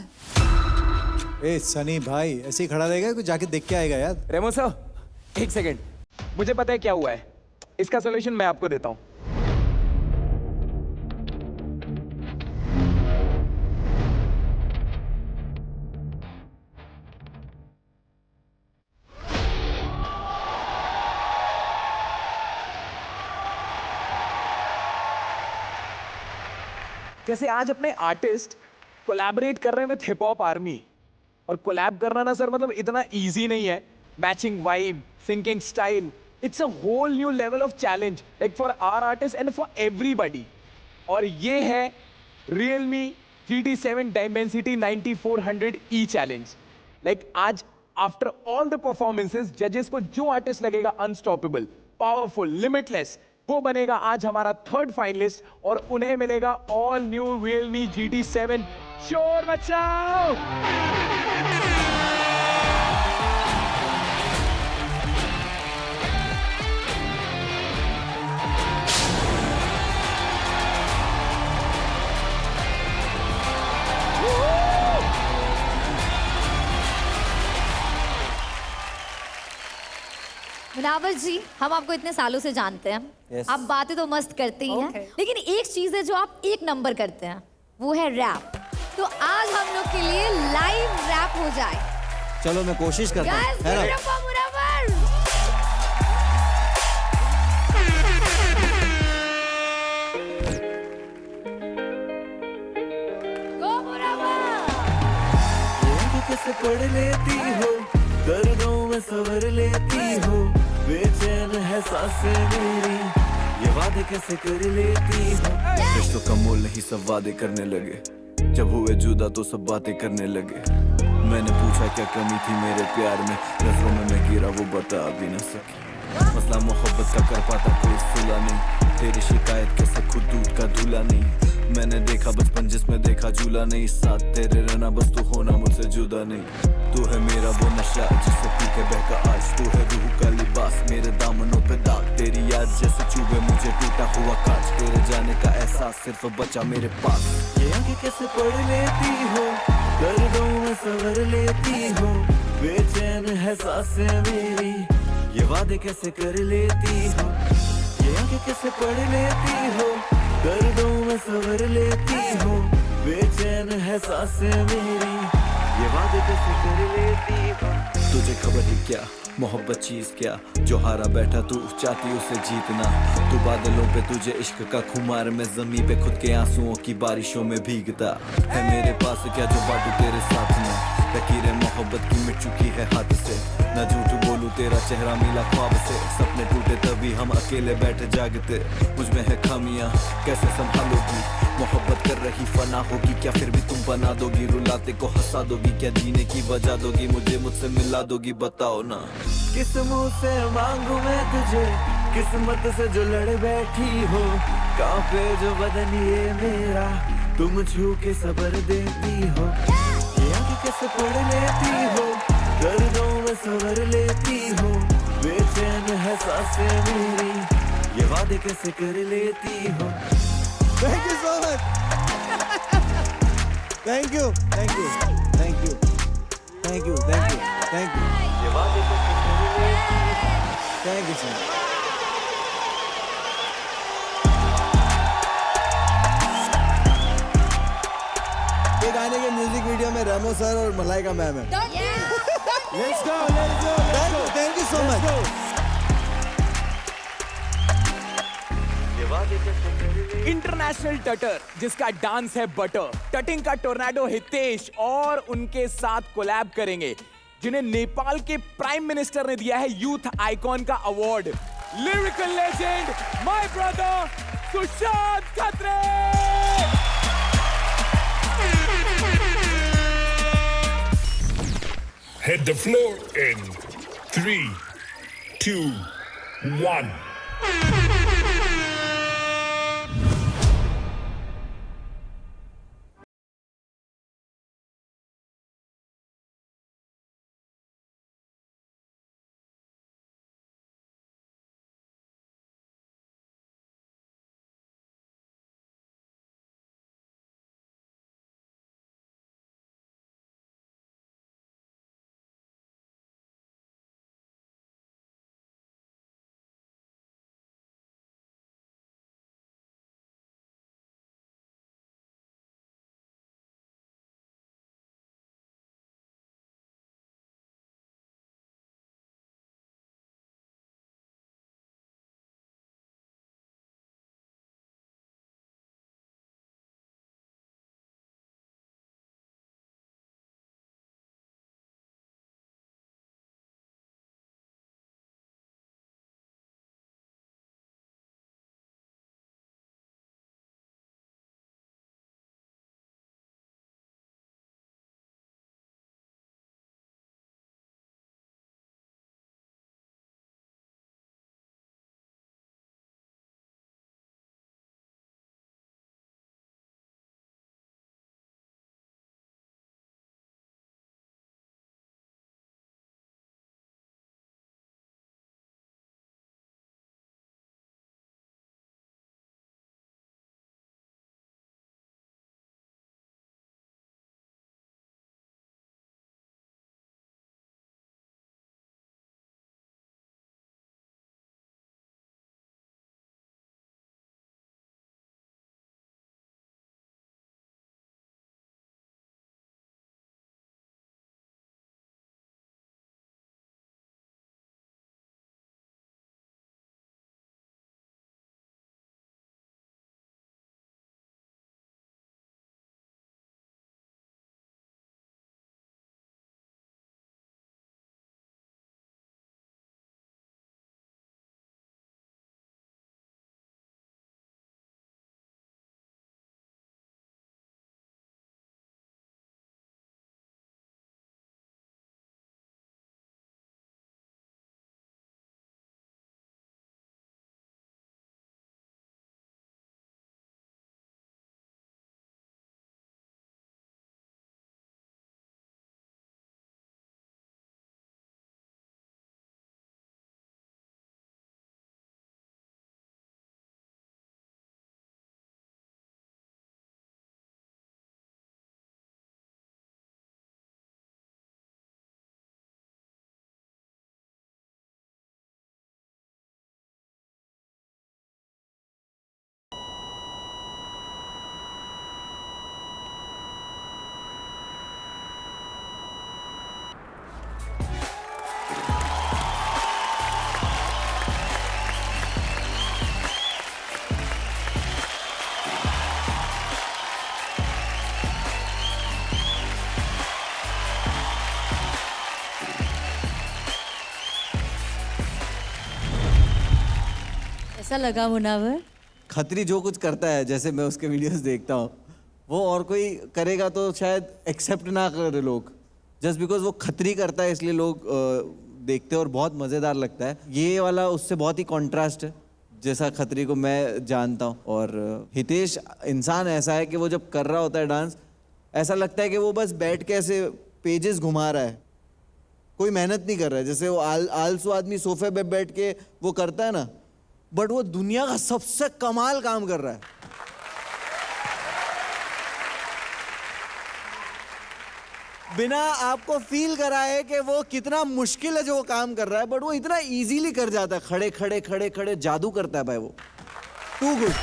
ए सनी भाई ऐसे ही खड़ा रहेगा, कुछ जाके देख के आएगा यार। रेमो सर, एक सेकेंड, मुझे पता है क्या हुआ है, इसका सोल्यूशन मैं आपको देता हूँ। जैसे आज अपने आर्टिस्ट कोलैबोरेट कर रहे हैं विद हिप हॉप आर्मी, और कोलैब करना ना सर मतलब इतना इजी नहीं है। Matching vibe, syncing style, it's a whole new level of challenge like for our artist and for everybody. और ये है Realme GT7 Dimensity 9400E challenge. Like आज आफ्टर ऑल द परफॉर्मेंसेस जजेस को जो आर्टिस्ट लगेगा अनस्टॉपेबल, पावरफुल, लिमिटलेस, वो बनेगा आज हमारा 3rd फाइनलिस्ट, और उन्हें मिलेगा ऑल न्यू Realme GT7। शोर मचाओ! मुनावर जी, हम आपको इतने सालों से जानते हैं। Yes. आप बातें तो मस्त करते ही हैं, लेकिन एक चीज है जो आप 1 नंबर करते हैं, वो है रैप। तो आज हम लोग के लिए लाइव रैप हो जाए। चलो मैं कोशिश करता हूँ। Guys, give it up for Munawar. Go Munawar. कैसे पढ़ लेती हो, दर्दों में सवर लेती हो, बेचैन है सांसें मेरी, ये वादे कैसे कर लेती हो। रिश्तों का मोल नहीं सब वादे करने लगे, जब हुए जुदा तो सब बातें करने लगे। मैंने पूछा क्या कमी थी मेरे प्यार में, नजरों में मैं गिरा वो बता भी न सकी। मसला मोहब्बत का कर पाता कोई सुला नहीं, तेरी शिकायत कैसे खुद दूध का धुला नहीं। मैंने देखा बचपन जिसमें देखा झूला नहीं, साथ तेरे रहना बस तू होना मुझसे जुदा नहीं। तू है मेरा वो नशा जिससे पी के बहका आज, तू है रूह का लिबास मेरे दामनों पे दाग। तेरी याद जैसे चुभे मुझे टूटा हुआ कांच, तेरे जाने का एहसास सिर्फ बचा मेरे पास। ये आंखें कैसे पढ़ लेती हो, दर्दों में सवर लेती हो, बेचैन है सांसें मेरी, ये वादे कैसे कर लेती हो। ये आंखें कैसे पढ़ लेती हो, दर्दों में सवर लेती हो, बेचैन है सांसें मेरी, ये वादे कैसे कर लेती हो। तुझे खबर ही क्या मोहब्बत चीज क्या, जो हारा बैठा तू चाहती उसे जीतना। तू बादलों पे तुझे इश्क का खुमार, में जमीन पे खुद के आंसुओं की बारिशों में भीगता है मेरे पास क्या जो बाटू तेरे साथ में। लकीरें मोहब्बत की मिट चुकी है हाथ से, न झूठ बोलूं तेरा चेहरा मिला ख्वाब से। सपने टूटे तभी हम अकेले बैठे जागते, मुझ में है खामियां कैसे संभालोगी। मोहब्बत कर रही फना होगी क्या फिर भी तुम बना दोगी, रुलाते को हंसा दोगी क्या जीने की वजह दोगी, मुझे मुझसे मिला दोगी बताओ ना। किस मुंह से मांगू मैं तुझे, किस्मत से जो लड़ बैठी हो, कांपे जो बदन ये मेरा, तुम छू के सबर देती हो। ये आंखें कैसे पढ़ लेती हो, दर्दों में सवर लेती हो, बेचैन है सांसें मेरी, ये वादे कैसे कर लेती हो। Thank you so much. Thank you, thank you, thank you, thank you, thank you, thank you. Thank you so much. ये गाने के म्यूजिक वीडियो में रेमो सर और मलाइका मैम है। Let's go, let's go, let's go. Thank you so much. International टटर जिसका डांस है बटर, टटिंग का टोर्नाडो हितेश और उनके साथ कोलैब करेंगे, जिन्हें नेपाल के प्राइम मिनिस्टर ने दिया है यूथ आइकॉन का award. Lyrical legend my brother Sushant Khatri. Hit the floor in 3, 2, 1. कैसा लगा मुनावर? खत्री जो कुछ करता है, जैसे मैं उसके वीडियोस देखता हूँ, वो और कोई करेगा तो शायद एक्सेप्ट ना करे लोग. जस्ट बिकॉज वो खत्री करता है इसलिए लोग देखते हैं और बहुत मज़ेदार लगता है. ये वाला उससे बहुत ही कॉन्ट्रास्ट है जैसा खत्री को मैं जानता हूँ. और हितेश इंसान ऐसा है कि वो जब कर रहा होता है डांस, ऐसा लगता है कि वो बस बैठ के ऐसे पेजेस घुमा रहा है, कोई मेहनत नहीं कर रहा है. जैसे वो आलसू आदमी सोफे पे बैठ के वो करता है ना, बट वो दुनिया का सबसे कमाल काम कर रहा है. बिना आपको फील कराए कि वो कितना मुश्किल है जो वो काम कर रहा है, बट वो इतना इजीली कर जाता है. खड़े खड़े खड़े खड़े जादू करता है भाई वो. Too good.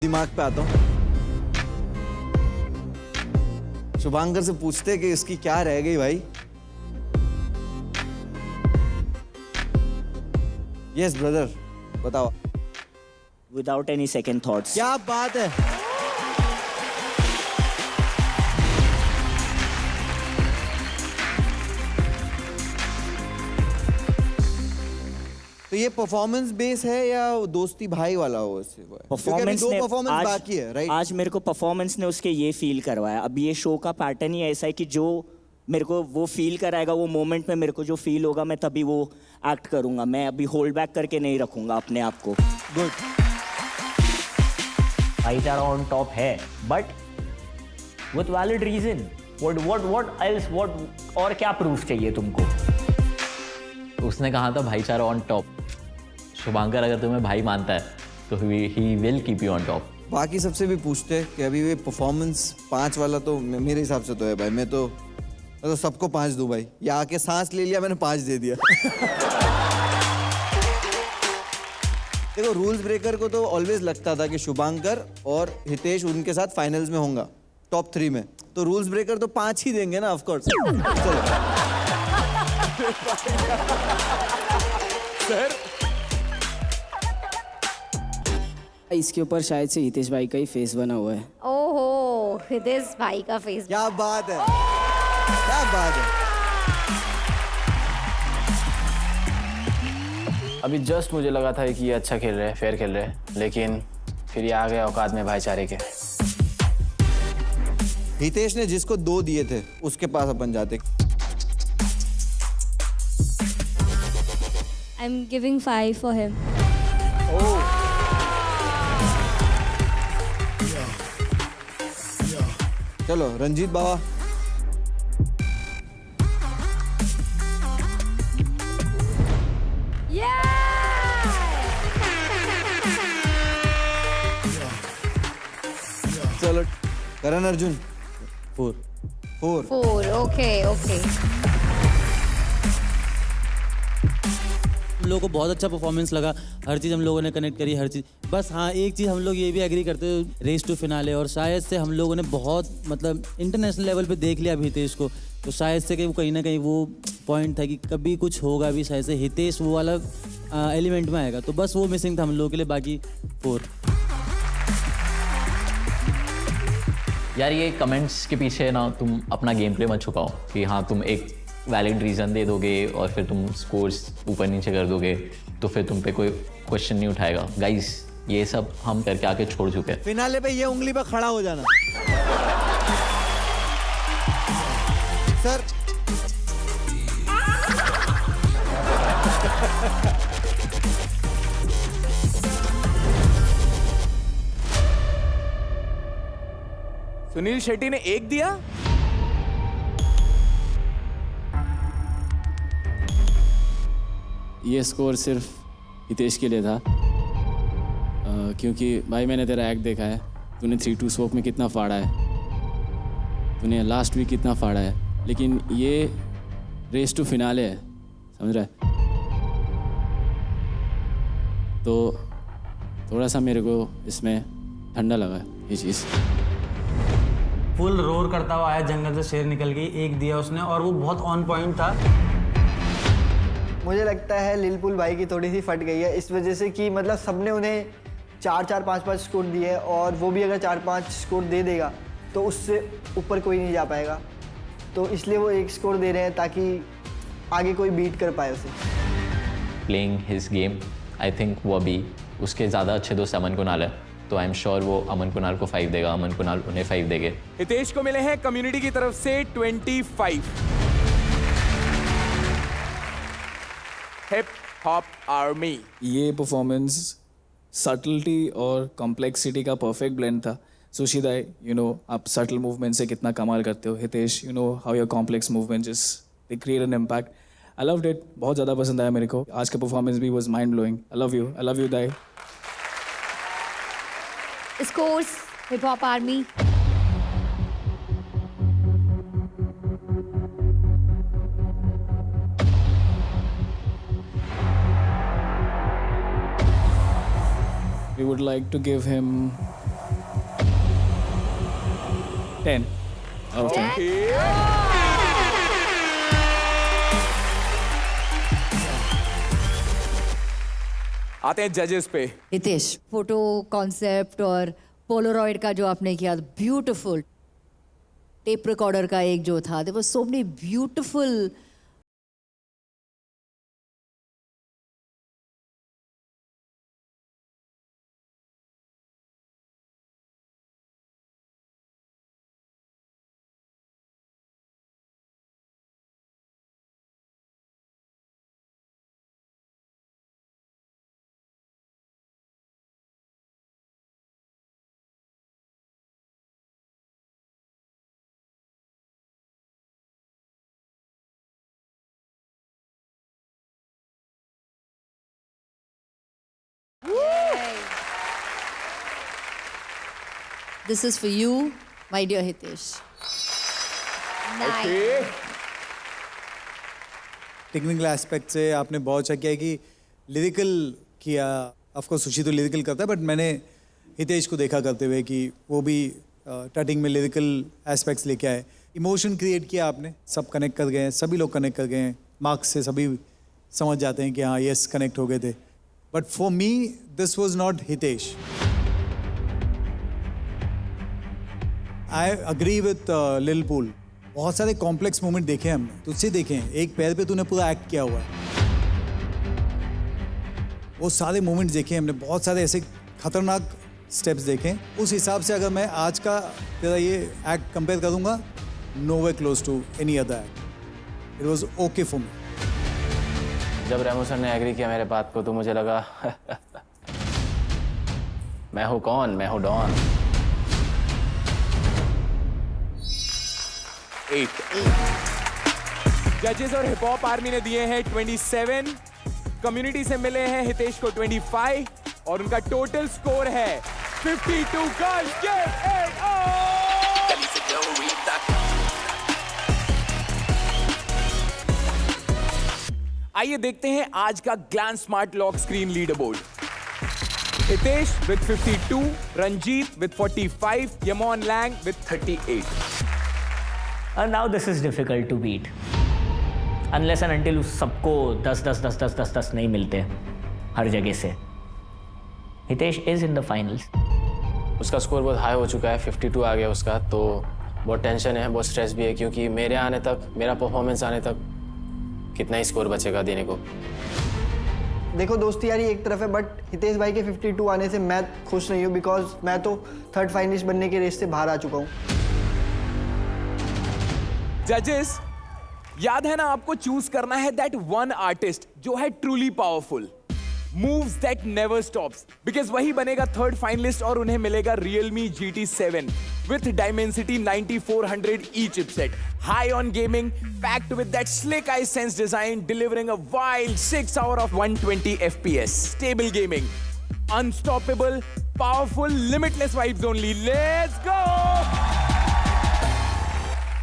दिमाग पे आता हूँ, शुभांकर से पूछते कि इसकी क्या रह गई भाई। यस ब्रदर, बताओ। Without any second thoughts. क्या बात है। तो ये परफॉर्मेंस बेस है या दोस्ती भाई वाला हो इससे? परफॉर्मेंस दो ने परफॉर्मेंस बाकी है, राइट? आज मेरे को परफॉर्मेंस ने उसके ये फील करवाया। अब ये शो का पैटर्न ही ऐसा है कि जो मेरे को वो फील कराएगा, वो मोमेंट में मेरे को जो फील होगा, मैं तभी वो एक्ट करूंगा। मैं अभी होल्ड बैक करके नहीं रखूंगा अपने आप को। गुड। भाईचारा ऑन टॉप है, but with valid reason. What else, what और क्या प्रूफ चाहिए तुमको? उसने कहा था भाईचारा ऑन टॉप। शुभांकर अगर तुम्हें भाई मानता है तो he will keep you on top. बाकी सबसे भी पूछते हैं कि अभी ये परफॉर्मेंस 5 वाला तो मेरे हिसाब से तो है भाई। मैं तो सबको 5 दूं भाई। ये आके सांस ले लिया, मैंने 5 दे दिया। देखो, रूल्स ब्रेकर को तो ऑलवेज लगता था कि शुभांकर और हितेश उनके साथ फाइनल्स में होगा, टॉप 3 में। तो रूल्स ब्रेकर तो 5 ही देंगे ना, ऑफ कोर्स। सर, इसके ऊपर शायद से हितेश भाई का ही फेस बना हुआ है। ओहो, हितेश भाई का फेस। क्या बात है, क्या बात है। अभी जस्ट मुझे लगा था कि ये अच्छा खेल रहे हैं, फेयर खेल रहे हैं, लेकिन फिर ये आ गए औकात में भाईचारे के। हितेश ने जिसको 2 दिए थे उसके पास अपन जाते। I'm giving 5 for him. चलो रंजीत बाबा। चलो करण अर्जुन। 4। 4, okay okay. हम लोगों को बहुत अच्छा परफॉर्मेंस लगा, हर चीज़ हम लोगों ने कनेक्ट करी, हर चीज़। बस हाँ, एक चीज़ हम लोग ये भी एग्री करते हैं, रेस टू फिनाले, और शायद से हम लोगों ने बहुत मतलब इंटरनेशनल लेवल पे देख लिया हितेश को, तो शायद से कहीं ना कहीं वो पॉइंट था कि कभी कुछ होगा भी, शायद से हितेश वो वाला एलिमेंट में आएगा। तो बस वो मिसिंग था हम लोगों के लिए, बाकी 4। यार ये कमेंट्स के पीछे ना तुम अपना गेम प्ले मत छुपाओ कि हाँ तुम एक वैलिड रीज़न दे दोगे और फिर तुम स्कोर्स ऊपर नीचे कर दोगे तो फिर तुम पे कोई क्वेश्चन नहीं उठाएगा। गाइस, ये सब हम करके आके छोड़ चुके हैं। फिनाले पे ये उंगली पे खड़ा हो जाना। सर सुनील शेट्टी ने 1 दिया। ये स्कोर सिर्फ हितेश के लिए था, क्योंकि भाई मैंने तेरा एक्ट देखा है। तूने 3-2 स्मोक में कितना फाड़ा है, तूने लास्ट वीक कितना फाड़ा है, लेकिन ये रेस टू फिनाले है, समझ रहा है? तो थोड़ा सा मेरे को इसमें ठंडा लगा ये चीज़। फुल रोर करता हुआ आया, जंगल से शेर निकल गई, 1 दिया उसने और वो बहुत ऑन पॉइंट था। मुझे लगता है लिलपुल भाई की थोड़ी सी फट गई है इस वजह से कि मतलब सबने उन्हें 4-4, 5-5 स्कोर दिए और वो भी अगर 4-5 स्कोर दे देगा तो उससे ऊपर कोई नहीं जा पाएगा। तो इसलिए वो 1 स्कोर दे रहे हैं ताकि आगे कोई बीट कर पाए उसे। Playing his game, I think वो अभी उसके ज़्यादा अच्छे दोस्त अमन कुणाल है, तो आई एम श्योर वो अमन कुणाल को 5 देगा, अमन कुणाल उन्हें 5 देंगे। हितेश को मिले हैं कम्युनिटी की तरफ से 25। Hip hop army. ये परफॉर्मेंस सटलिटी और कॉम्प्लेक्सिटी का परफेक्ट ब्लेंड था। सुशीद आई, यू नो आप सटल मूवमेंट से कितना कमाल करते हो। Hitesh, you know how your complex movement just they create an impact. I loved it, बहुत ज़्यादा पसंद आया मेरे को। आज का परफॉर्मेंस भी was mind blowing. I love you Dai. Scores hip hop army. We would like to give him 10 out of 10. आते हैं जजेस पे। हितेश, फोटो कॉन्सेप्ट और पोलरॉइड का जो आपने किया, ब्यूटीफुल। टेप रिकॉर्डर का एक जो था, there was so many beautiful This is for you, my dear Hitesh. Okay. Technical aspect से आपने बहुत अच्छा किया कि लिरिकल किया। ऑफ कोर्स सुशी तो लिरिकल करता है, बट मैंने हितेश को देखा करते हुए कि वो भी टटिंग में लिरिकल एस्पेक्ट्स लेके आए। इमोशन क्रिएट किया आपने, सब कनेक्ट कर गए हैं, सभी लोग कनेक्ट कर गए हैं। मार्क्स से सभी समझ जाते हैं कि हाँ यस कनेक्ट हो गए थे। But for me this was not Hitesh. I agree with लिल पूल। बहुत सारे कॉम्प्लेक्स मोमेंट देखे हैं हमने, तुझसे देखे हैं। एक पैर पे तूने पूरा एक्ट किया हुआ है, वो सारे मोमेंट्स देखे हमने। बहुत सारे ऐसे खतरनाक स्टेप्स देखे। उस हिसाब से अगर मैं आज का तेरा ये एक्ट कंपेयर करूंगा, nowhere close to any other act. It was okay for me. जब रेमो सर ने एग्री किया मेरे बात को तो मुझे लगा मैं हूँ कौन, मैं हूँ डॉन। 8 जजेस और हिप हॉप आर्मी ने दिए हैं 27, कम्युनिटी से मिले हैं हितेश को 25 और उनका टोटल स्कोर है 52। Girls give it up. आइए देखते हैं आज का glance smart lock screen leader board. Hitesh with 52, Ranjeet with 45, Yamon Lang with 38। And now this is difficult to beat. Unless and until सबको 10 नहीं मिलते हर जगह से। Hitesh is in the finals. उसका स्कोर बहुत हाई हो चुका है, 52 आ गया उसका, तो बहुत टेंशन है, बहुत स्ट्रेस भी है, क्योंकि मेरे आने तक, मेरा परफॉर्मेंस आने तक कितना ही स्कोर बचेगा देने को। देखो दोस्ती यारी एक तरफ है, बट हितेश भाई के 52 आने से मैं खुश नहीं हूँ, बिकॉज मैं तो थर्ड फाइनलिस्ट बनने के रेस से बाहर आ चुका हूँ। जजेस, याद है ना आपको चूज करना है दैट वन आर्टिस्ट जो है truly powerful, moves that never stops, because वही बनेगा थर्ड फाइनलिस्ट और उन्हें मिलेगा Realme GT7 with Dimensity 9400 E chipset, high on gaming, packed with that slick eye sense design, delivering a wild 6 hour of 120 FPS, stable gaming, unstoppable, powerful, limitless vibes only. Let's go!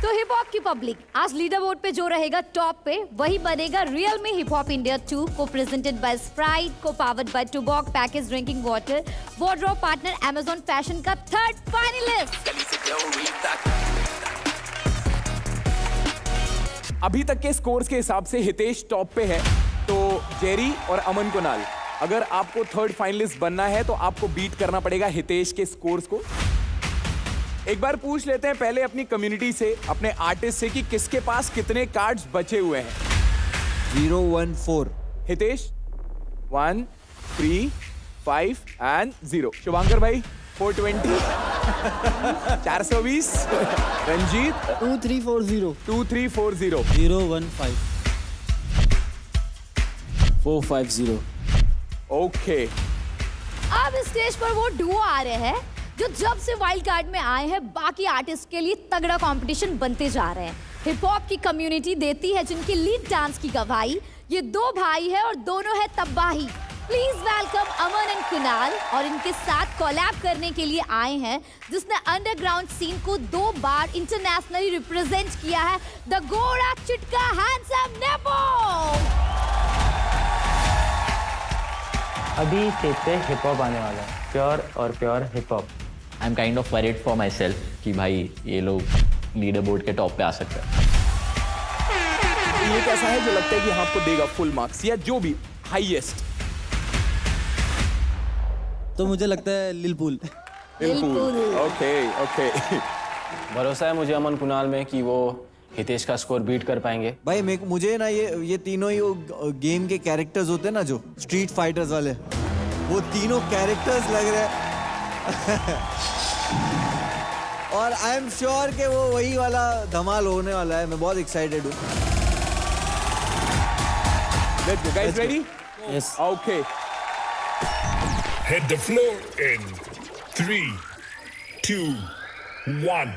तो hip hop की public, आज leader board पे जो रहेगा top पे वही बनेगा Realme Hip Hop India 2 co presented bye Sprite, को powered bye Tuborg package drinking water, wardrobe partner Amazon fashion का थर्ड फाइनलिस्ट। अभी तक के स्कोर्स के हिसाब से हितेश टॉप पे है, तो जेरी और अमन कुणाल, अगर आपको थर्ड फाइनलिस्ट बनना है तो आपको बीट करना पड़ेगा हितेश के स्कोर्स को। एक बार पूछ लेते हैं पहले अपनी कम्युनिटी से, अपने आर्टिस्ट से, कि किसके पास कितने कार्ड्स बचे हुए हैं। 0, 1, 4 हितेश 1, 3, 5 एंड 0। शुभांकर भाई 420 420। रंजीत 2340 2340 015 450। ओके, अब इस स्टेज पर वो डुओ आ रहे हैं जो जब से वाइल्ड कार्ड में आए हैं बाकी आर्टिस्ट के लिए तगड़ा कंपटीशन बनते जा रहे हैं। हिप हॉप की कम्युनिटी देती है जिनकी लीड डांस की गवाही। ये दो भाई है और दोनों है तबाही। Please welcome Aman and Kunal, और इनके साथ कोलैब करने के लिए आए हैं जिसने अंडरग्राउंड सीन को 2 बार इंटरनेशनली रिप्रेजेंट किया है, द गोरा चिटका हैंडसम नेपो। अभी स्टेज पे हिप हॉप आने वाला है, प्योर और pure hip hop. I am kind of worried for my self कि भाई ये लोग लीडर बोर्ड के टॉप पे आ सकते हैं। ये कैसा है जो लगता है कि आपको देगा फुल मार्क्स या जो भी हाईएस्ट? तो मुझे लगता है लिलपुल। ओके। भरोसा है मुझे अमन कुणाल में कि वो हितेश का स्कोर बीट कर पाएंगे। भाई मुझे ना ये तीनों ही गेम के कैरेक्टर्स होते हैं ना, जो स्ट्रीट फाइटर्स वाले, वो तीनों कैरेक्टर्स लग रहे हैं। और आई एम श्योर कि वो वही वाला धमाल होने वाला है। मैं बहुत एक्साइटेड हूँ। Let's go. Guys, ready? Yes. Okay. Hit the floor in 3, 2, 1.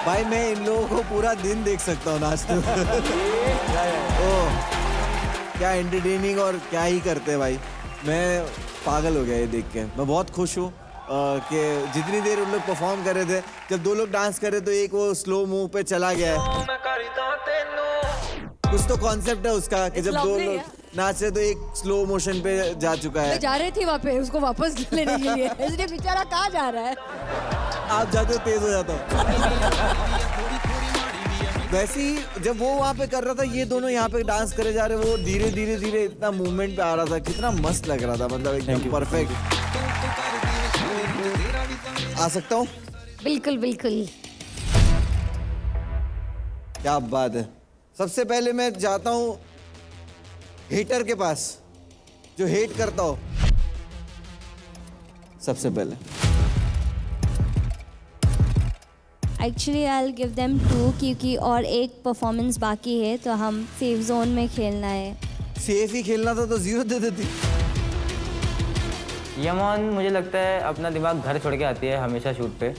भाई मैं इन लोगों को पूरा दिन देख सकता हूँ नाचते हुए। ओह, क्या एंटरटेनिंग और क्या ही करते हैं भाई। मैं पागल हो गया ये देख के। मैं बहुत खुश हूँ कि जितनी देर उन लोग परफॉर्म कर रहे थे, जब दो लोग डांस कर रहे तो एक वो स्लो मूव पे चला गया है। कुछ तो कॉन्सेप्ट है उसका कि जब दो लोग नाच रहे तो एक स्लो मोशन पे जा चुका है। मैं जा रही थी वहाँ पे उसको वापस लेने के लिए, इसलिए बेचारा कहाँ जा रहा है। आप जाते हो तेज हो जाता हूँ। वैसे ही जब वो वहाँ पे कर रहा था, ये दोनों यहाँ पे डांस करे जा रहे, वो धीरे धीरे धीरे इतना मूवमेंट पे आ रहा था, कितना मस्त लग रहा था, मतलब एकदम परफेक्ट। आ सकता हूँ? बिल्कुल बिल्कुल। क्या बात है। सबसे पहले मैं जाता हूँ हेटर के पास, जो हेट करता हो। सबसे पहले actually I will give them 2 क्योंकि और एक परफॉर्मेंस बाकी है तो हम सेफ जोन में खेलना है। सेफ ही खेलना था तो 0 दे देती। यमन मुझे लगता है अपना दिमाग घर छोड़ के आती है हमेशा शूट पे।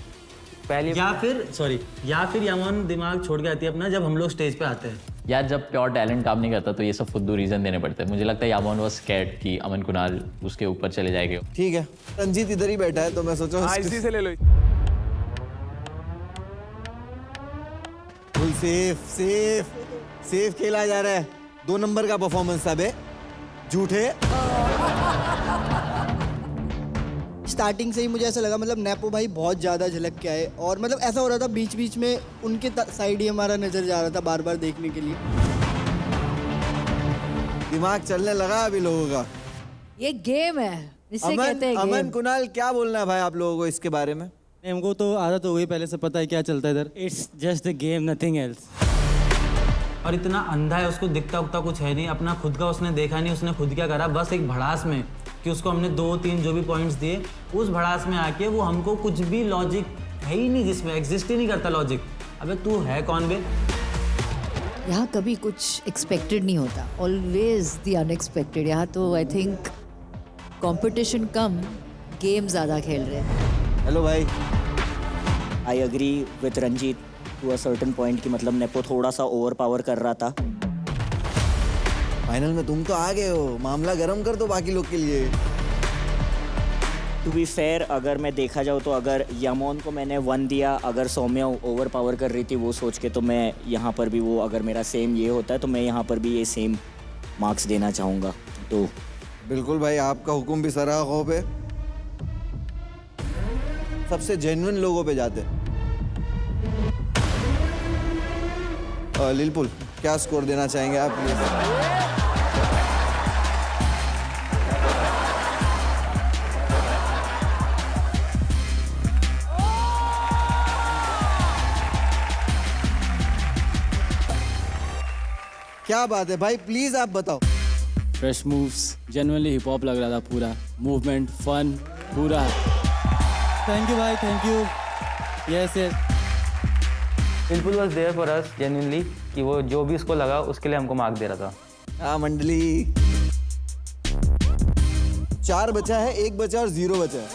पहली या फिर यमन दिमाग छोड़ के आती है अपना जब हम लोग स्टेज पे आते हैं। यार जब प्योर टैलेंट काम नहीं करता तो ये सब फुद्दू रीजन देने पड़ते हैं। मुझे लगता है यामोन वाज स्कैर्ड कि अमन कुणाल उसके ऊपर चले जाएंगे। ठीक है, रंजीत इधर ही बैठा है तो मैं सोचा इसी से ले लो। फुल सेफ खेला जा रहा है। 2 नंबर का परफॉर्मेंस था बे, झूठे। स्टार्टिंग से ही मुझे ऐसा लगा, मतलब नेपो भाई बहुत ज़्यादा झलक के आए और मतलब ऐसा हो रहा था बीच बीच में उनके साइड ही हमारा नज़र जा रहा था बार बार देखने के लिए। दिमाग चलने लगा अभी लोगों का। ये गेम है, इसे कहते हैं अमन गेम। कुणाल क्या बोलना है भाई आप लोगों को इसके बारे में? नहीं, हमको तो आदत हो गई, पहले से पता है क्या चलता है इधर। It's just a game, nothing else. और इतना अंधा है, उसको दिखता उगता कुछ है नहीं, अपना खुद का उसने देखा नहीं, उसने खुद क्या करा, बस एक भड़ास में कि उसको हमने 2-3 जो भी पॉइंट्स दिए, उस भड़ास में आके वो हमको कुछ भी लॉजिक है ही नहीं, जिसमें एग्जिस्ट ही नहीं करता लॉजिक। अबे तू है कौन बे? यहाँ कभी कुछ एक्सपेक्टेड नहीं होता, ऑलवेज द अनएक्सपेक्टेड। यहाँ तो आई थिंक कंपटीशन कम, गेम ज़्यादा खेल रहे हैं। हेलो भाई। I agree with Ranjit to a certain point कि मतलब नेपो थोड़ा सा ओवर पावर कर रहा था। फाइनल में तुम तो आ गए हो, मामला गर्म कर दो बाकी लोग के लिए। टू बी फेयर, अगर मैं देखा जाऊँ तो अगर यमोन को मैंने 1 दिया, अगर सौम्या ओवर पावर कर रही थी वो सोच के, तो मैं यहाँ पर भी वो, अगर मेरा सेम ये होता है तो मैं यहाँ पर भी ये सेम मार्क्स देना चाहूँगा। तो बिल्कुल भाई, आपका हुक्म भी सराखों पे, सबसे जेन्युइन लोगों पे जाते। लिलपुल, क्या स्कोर देना चाहेंगे आप प्लीज? क्या बात है भाई, प्लीज आप बताओ। Fresh moves, genuinely hip hop लग रहा था पूरा, मूवमेंट, फन पूरा। थैंक यू भाई, थैंक यू। यस यस, बिल्कुल was there for us genuinely, कि वो जो भी उसको लगा उसके लिए हमको मार्क दे रहा था। हाँ मंडली, 4 बचा है, 1 बचा और 0 बचा है।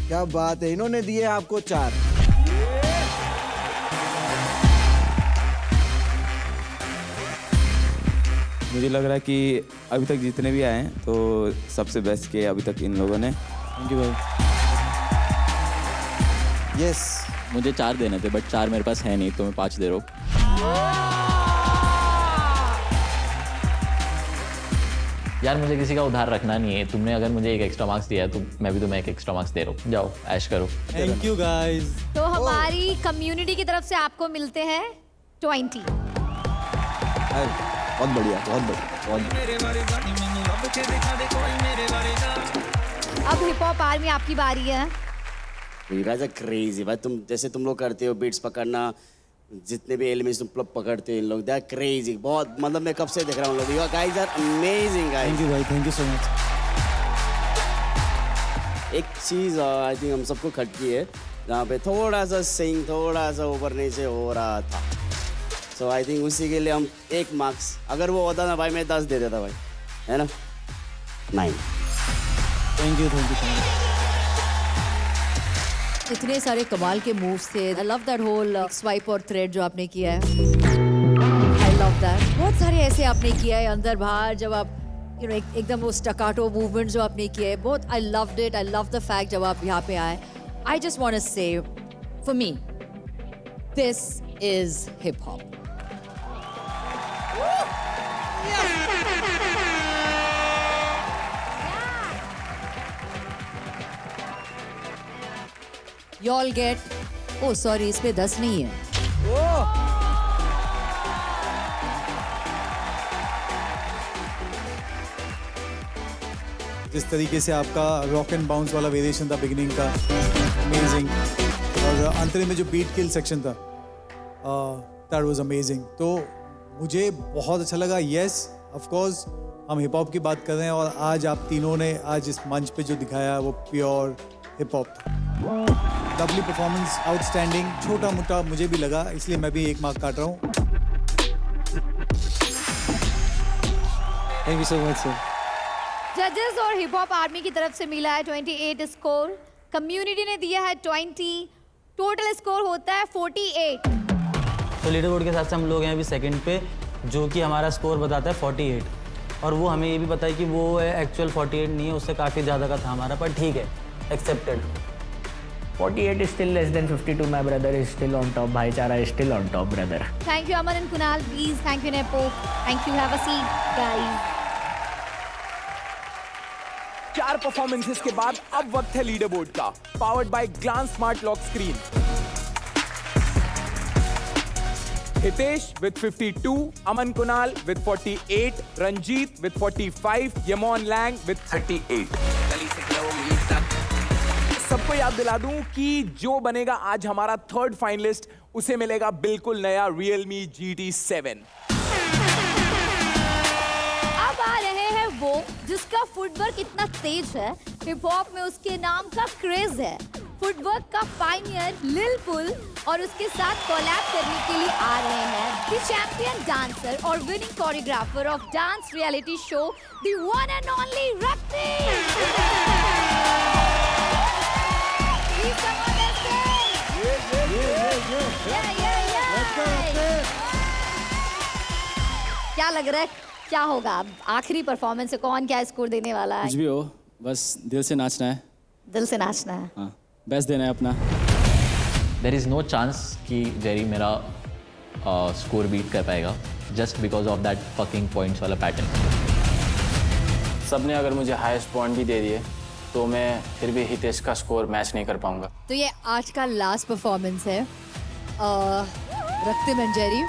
क्या बात है, इन्होंने दिए आपको 4। मुझे लग रहा है कि अभी तक जितने भी आए हैं तो सबसे बेस्ट किए अभी तक इन लोगों ने। थैंक यू भाई। यस, मुझे 4 देने थे बट 4 मेरे पास है नहीं, तो मैं 5 दे रहा हूँ। यार मुझे किसी का उधार रखना नहीं है, तुमने अगर मुझे 1 एक्स्ट्रा मार्क्स दिया है तो मैं भी तुम्हें 1 एक्स्ट्रा मार्क्स दे रहा हूँ। जाओ ऐश करो। Thank you guys. तो हमारी कम्युनिटी की तरफ से आपको मिलते हैं 20। बहुत बढ़िया, बहुत बढ़िया, बहुत बढ़िया। अब हिप हॉप आर्मी आपकी बारी है। You guys are crazy भाई, तुम जैसे तुम लोग करते हो बीट्स पकड़ना, जितने भी एलिमेंट्स तुम लोग पकड़ते हो, इन लोग दे आर क्रेजी। बहुत मतलब मैं कब से देख रहा हूँ लोग, you guys are amazing guys. Thank you भाई, थैंक यू सो मच। एक चीज़ आई थिंक हम सबको खटकी है, जहाँ पे थोड़ा सा सिंग थोड़ा सा ऊपर नीचे हो रहा था, सो आई थिंक उसी के लिए हम 1 मार्क्स, अगर वो होता ना भाई मैं 10 दे देता भाई, है ना? 9। Thank you, thank you, thank you. इतने सारे कमाल के मूव्स थे। I love that whole swipe और थ्रेड जो आपने किया है। I love that. बहुत सारे ऐसे आपने किया है अंदर बाहर, जब आप यू नो एकदम वो स्टकाटो मूवमेंट जो आपने किया है, बहुत I loved it. I love the fact जब आप यहाँ पे आए। आई जस्ट वांट टू से for me this is hip hop. You all get, oh sorry, इस पे 10 नहीं है। जिस तरीके से आपका रॉक एंड बाउंस वाला वेरिएशन था बिगिनिंग का, अमेजिंग, और अंतरिम में जो बीट किल सेक्शन था, दैट वाज अमेजिंग। तो मुझे बहुत अच्छा लगा। यस, ऑफ कोर्स हम हिप हॉप की बात कर रहे हैं, और आज आप तीनों ने आज इस मंच पे जो दिखाया वो प्योर हिप हॉप था। Lovely performance, outstanding. छोटा मोटा मुझे भी लगा, इसलिए मैं भी 1 मार्क काट रहा हूँ। Thank you so much sir. जजेस और हिप हॉप आर्मी की तरफ से मिला है 28 स्कोर, कम्युनिटी ने दिया है 20, टोटल स्कोर होता है 48। तो लीडर बोर्ड के साथ से हम लोग हैं अभी सेकंड पे, जो कि हमारा स्कोर बताता है 48, और वो हमें ये भी पता है कि वो एक्चुअल 48 नहीं है, उससे काफ़ी ज़्यादा का था हमारा, पर ठीक है, accepted. 48 is still less than 52. My brother is still on top. Bhaichara is still on top, brother. Thank you Aman and Kunal, please. Thank you Nepo. Thank you. Have a seat, guys. 4 performances के बाद अब वक्त है leaderboard का, powered by Glance smart lock screen. Hitesh with 52, Aman Kunal with 48, Ranjit with 45, Yamon Lang with 38. सबको याद दिला दूं कि जो बनेगा आज हमारा थर्ड फाइनलिस्ट उसे मिलेगा बिल्कुल नया Realme GT7। अब आ रहे हैं वो जिसका फुटवर्क इतना तेज है, हिप हॉप में उसके नाम का क्रेज है। फुटवर्क का पायनियर लिल पुल और उसके साथ कोलैब करने के लिए आ रहे हैं द चैंपियन डांसर और winning choreographer of dance reality show the one and only Rakti. क्या लग रहा है क्या होगा अब आखिरी परफॉर्मेंस से कौन क्या स्कोर देने वाला है? कुछ भी हो, बस दिल से नाचना है। दिल से नाचना है। हाँ, बेस्ट देना है अपना। देयर इज़ नो चांस कि जेरी मेरा स्कोर बीट कर पाएगा just because of that fucking points वाला पैटर्न। सबने अगर मुझे हाईएस्ट पॉइंट भी दे दिए तो मैं फिर भी हितेश का स्कोर मैच नहीं कर पाऊंगा। तो ये आज का लास्ट परफॉर्मेंस है रक्तिम एंड जेरी,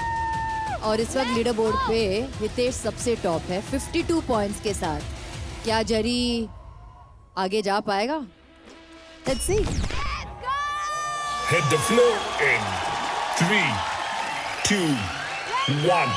और इस वक्त लीडर बोर्ड पे हितेश सबसे टॉप है 52 पॉइंट्स के साथ। क्या जेरी आगे जा पाएगा? Let's see. Hit the floor in 3, 2, 1.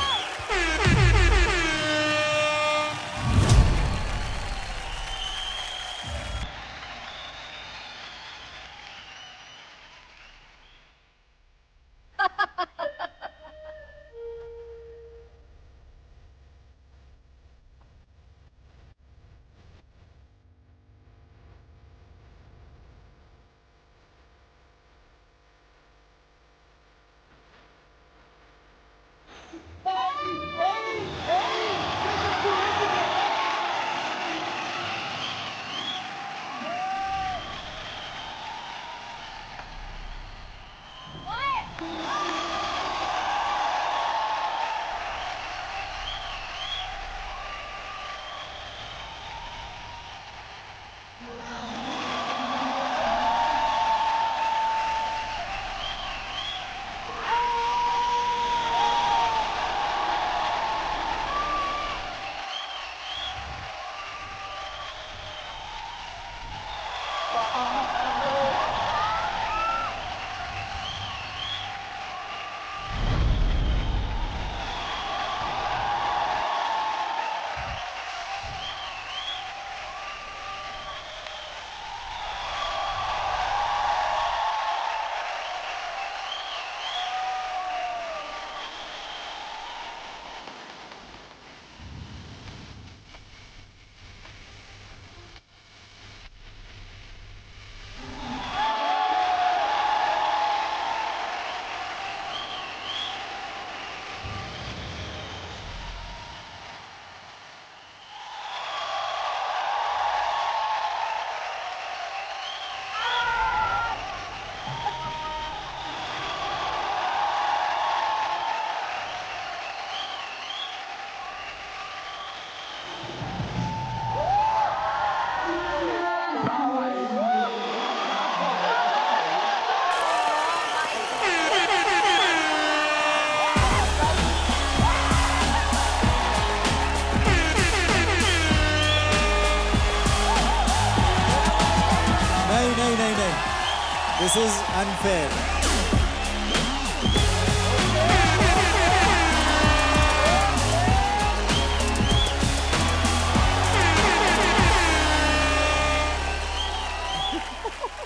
This is unfair.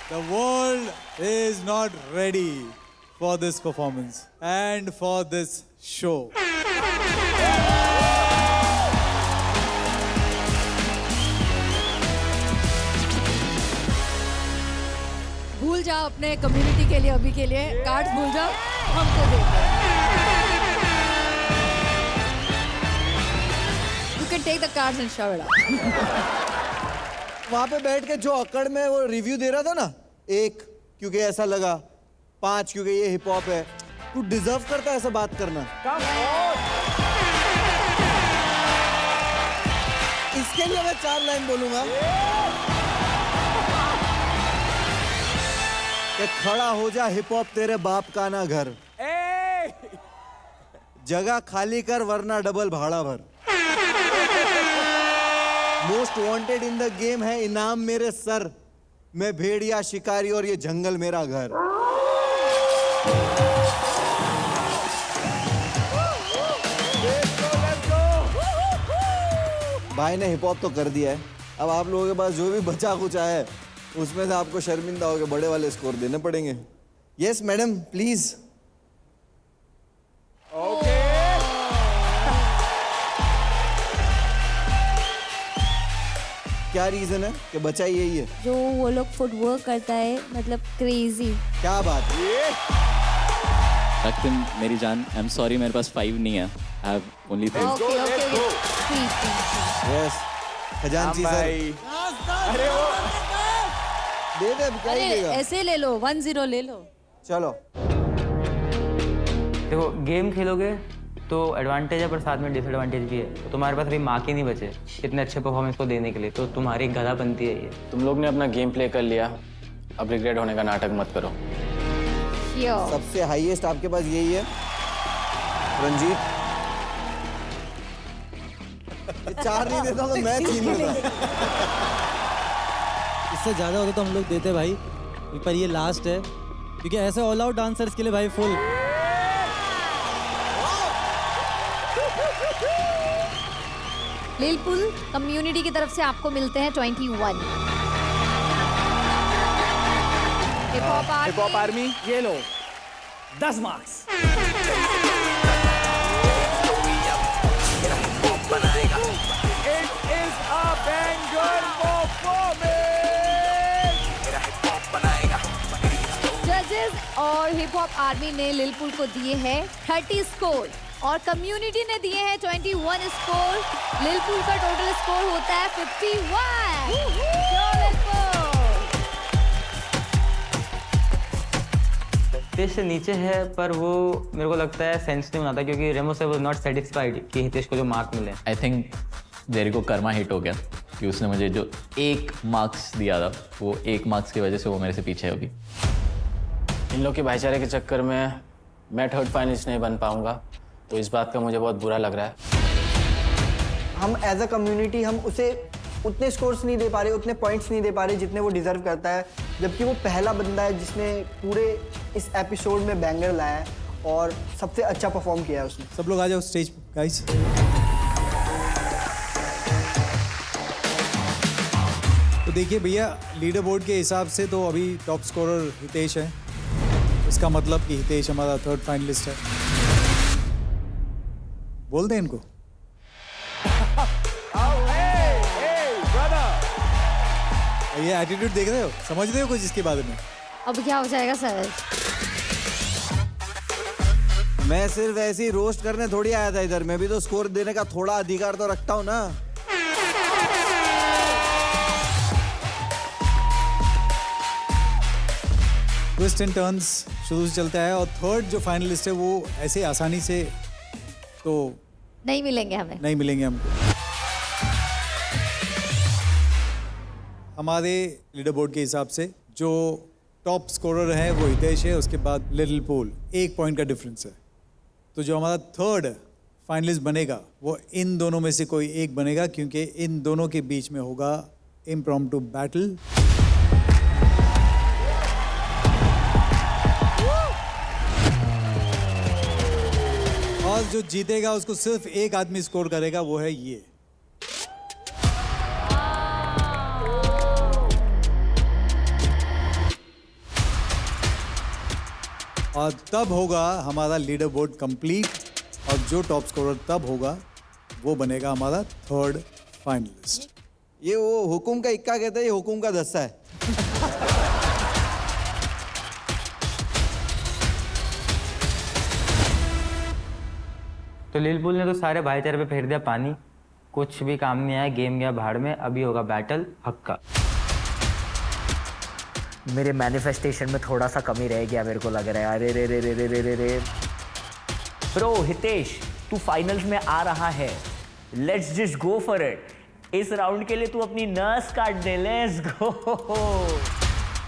The world is not ready for this performance and for this show. भूल जाओ अपने कम्युनिटी के लिए, अभी के लिए कार्ड्स भूल जाओ, हमको दे दो। You can take the cards and shove it out. वहां पे बैठ के जो अकड़ में वो रिव्यू दे रहा था ना, 1 क्योंकि ऐसा लगा, 5 क्योंकि ये हिप हॉप है, तू डिजर्व करता है ऐसा बात करना। इसके लिए मैं 4 लाइन बोलूंगा कि खड़ा हो जा हिप हॉप तेरे बाप का ना घर। जगह खाली कर वरना डबल भाड़ा भर। Most wanted in the game है इनाम मेरे सर, मैं भेड़िया शिकारी और ये जंगल मेरा घर। भाई ने हिप हॉप तो कर दिया है, अब आप लोगों के पास जो भी बचा कुछ है उसमें से आपको शर्मिंदा होकर बड़े वाले स्कोर देने पड़ेंगे। Yes madam please. ओके क्या रीजन है कि बचा ही यही है? जो वो लोग फुटवर्क करता है, मतलब क्रेजी। क्या बात है? रक्तम मेरी जान, आई एम सॉरी मेरे पास 5 नहीं है, आई हैव ओनली 3। यस खजांची सर। अरे वो दे दे, क्या ही देगा? ऐसे ले लो, 1-0 ले लो। चलो देखो गेम खेलोगे तो एडवांटेज है पर साथ में डिसएडवांटेज भी है। तो तुम्हारे पास अभी मार्क ही नहीं बचे इतने अच्छे परफॉर्मेंस को देने के लिए, तो तुम्हारी गधा बनती है ये। तुम लोग ने अपना गेम प्ले कर लिया, अब रिग्रेट होने का नाटक मत करो। सबसे हाईएस्ट आपके पास यही है रंजीत। ये 4 नहीं देता तो मैं 3 देता। इससे ज़्यादा होता तो हम लोग देते भाई, पर ये लास्ट है क्योंकि ऐसे ऑल आउट डांसर्स के लिए भाई फुल। लिलपुल कम्युनिटी की तरफ से आपको मिलते हैं 21। हिप हॉप आर्मी ये लो 10 marks. It is a banger performance. जजेस और हिप हॉप आर्मी ने लिलपुल को दिए हैं 30 स्कोर और कम्युनिटी ने दिए हैं 21 स्कोर। लिलपुल का टोटल स्कोर होता है 51। हितेश से नीचे है, पर वो मेरे को लगता है सेंस नहीं बनाता क्योंकि रेमो से वाज नॉट सेटिस्फाइड कि हितेश को जो मार्क मिले। आई थिंक जेरी को कर्मा हिट हो गया कि उसने मुझे जो 1 मार्क्स दिया था, वो 1 मार्क्स की वजह से वो मेरे से पीछे है अभी। इन लोग के भाईचारे के चक्कर में मैं थर्ड फाइनलिस्ट नहीं बन पाऊंगा, तो इस बात का मुझे बहुत बुरा लग रहा है। हम एज अ कम्युनिटी हम उसे उतने स्कोर्स नहीं दे पा रहे, उतने पॉइंट्स नहीं दे पा रहे जितने वो डिजर्व करता है, जबकि वो पहला बंदा है जिसने पूरे इस एपिसोड में बैंगर लाया है और सबसे अच्छा परफॉर्म किया है उसने। सब लोग आ जाओ स्टेज पे गाइस। तो देखिए भैया, लीडर बोर्ड के हिसाब से तो अभी टॉप स्कोरर हितेश है, इसका मतलब कि हितेश हमारा थर्ड फाइनलिस्ट है। बोल दें इनको। ये एटीट्यूड देख रहे हो, समझ रहे हो कुछ इसके बारे में? अब क्या हो जाएगा सर? मैं सिर्फ ऐसे ही रोस्ट करने थोड़ी आया था इधर, मैं भी तो स्कोर देने का थोड़ा अधिकार तो रखता हूँ ना। ट्विस्ट एंड टर्न्स शुरू से चलता है और थर्ड जो फाइनलिस्ट है वो ऐसे आसानी से तो नहीं मिलेंगे हमें। नहीं मिलेंगे हमको। हमारे लीडर बोर्ड के हिसाब से जो टॉप स्कोरर है वो हितेश है, उसके बाद लिटिल पूल, 1 पॉइंट का डिफरेंस है। तो जो हमारा थर्ड फाइनलिस्ट बनेगा वो इन दोनों में से कोई एक बनेगा, क्योंकि इन दोनों के बीच में होगा इम्प्रॉम्प्टू बैटल। और जो जीतेगा उसको सिर्फ एक आदमी स्कोर करेगा, वो है ये। और तब होगा हमारा लीडर बोर्ड कंप्लीट, और जो टॉप स्कोरर तब होगा वो बनेगा हमारा थर्ड फाइनलिस्ट। ये वो हुकुम का इक्का कहते हैं, ये हुकुम का दस्ता है। तो लिलपुल ने तो सारे भाईचारे पे फेर दिया पानी, कुछ भी काम नहीं आया, गेम गया भाड़ में। अभी होगा बैटल हक का। मेरे मैनिफेस्टेशन में थोड़ा सा कमी रह गया मेरे को लग रहा है। अरे रे रे रे रे रे रे रे ब्रो हितेश, तू फाइनल्स में आ रहा है, let's just go for it. इस राउंड के लिए तू अपनी नर्स काट दे, लेट्स गो।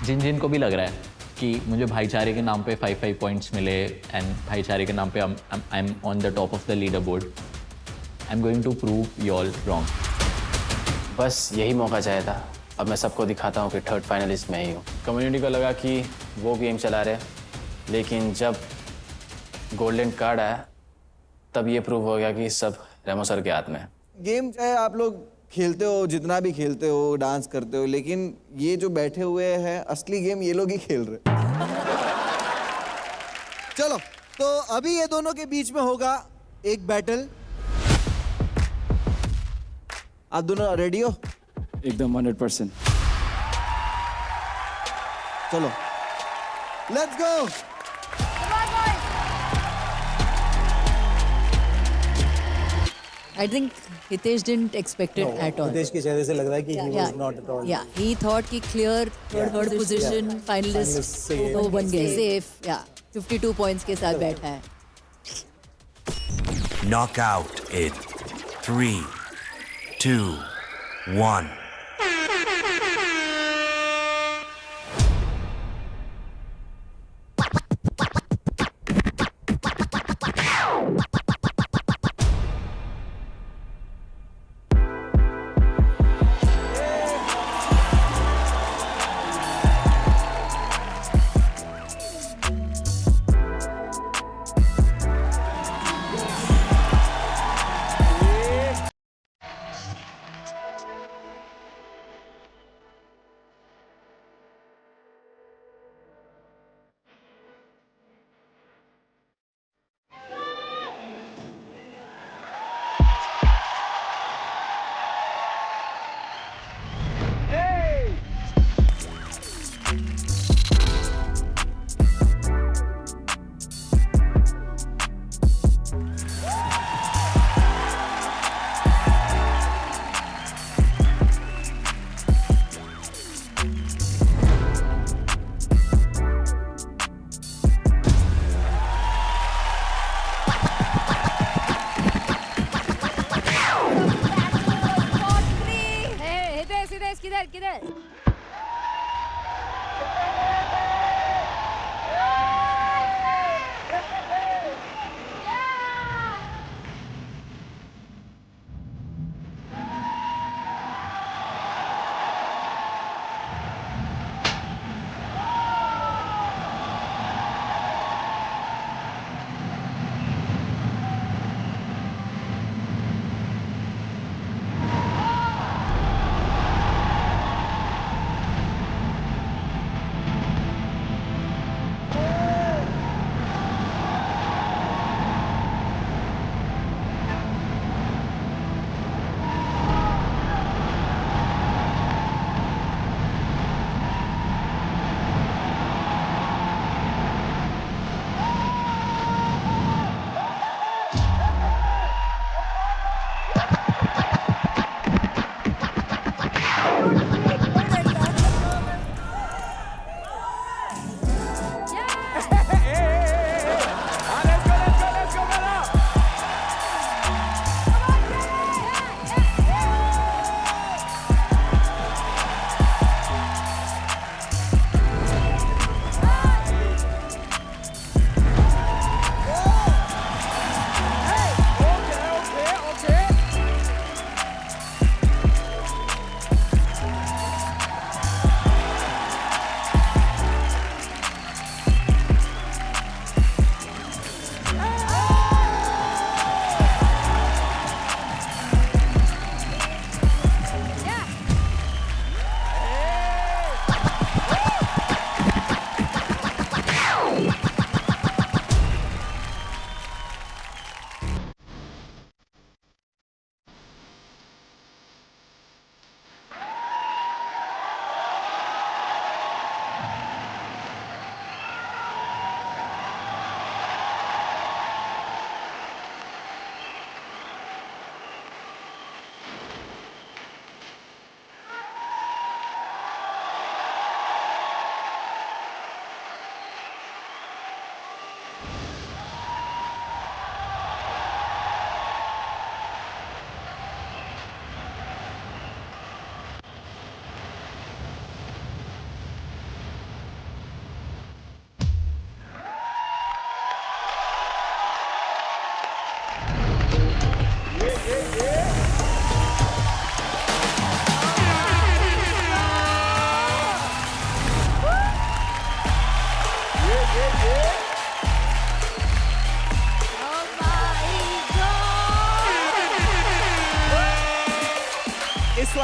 जिन जिन को भी लग रहा है कि मुझे भाईचारे के नाम पे 5 पॉइंट्स मिले एंड भाईचारे के नाम पे I am on the top of the leaderboard. I am going to prove you all wrong. बस यही मौका चाहिए था। अब मैं सबको दिखाता हूँ कि थर्ड फाइनलिस्ट मैं ही हूँ। कम्युनिटी को लगा कि वो गेम चला रहे, लेकिन जब गोल्डन कार्ड आया तब ये प्रूव हो गया कि सब रेमो सर के हाथ में है। गेम चाहे आप लोग खेलते हो, जितना भी खेलते हो, डांस करते हो, लेकिन ये जो बैठे हुए हैं असली गेम ये लोग ही खेल रहे। चलो तो अभी ये दोनों के बीच में होगा एक बैटल। आप दोनों रेडी हो? एकदम 100%। चलो let's go. I think Hitesh didn't expect it at all. Hitesh के चेहरे से लग रहा है कि he was not at all. Yeah, he thought कि clear third position finalist से तो बन गए safe. Yeah, 52 points के साथ बैठा है. Knockout in 3, 2, 1. किधर?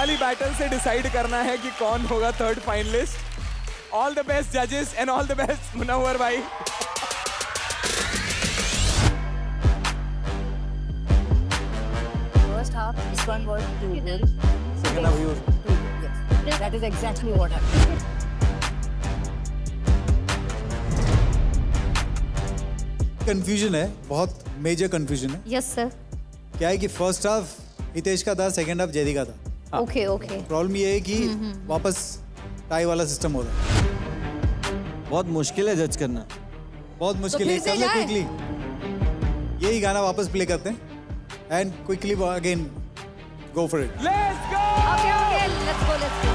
वाली बैटल से डिसाइड करना है कि कौन होगा third finalist. All the best जजेस and all the best Munawar भाई। First half, this one was too good. Second half, was too good. Yes, that is exactly what happened. Confusion है, बहुत मेजर कंफ्यूजन है। Yes sir. क्या है कि first half Hitesh का था, सेकंड हाफ जयदी का था। Okay okay. प्रॉब्लम ये है कि वापस टाई वाला सिस्टम हो रहा है। बहुत मुश्किल है जज करना। बहुत मुश्किल है। कर ले क्विकली, यही गाना वापस प्ले करते हैं and quickly again go for it. Let's go. Okay okay, let's go let's go.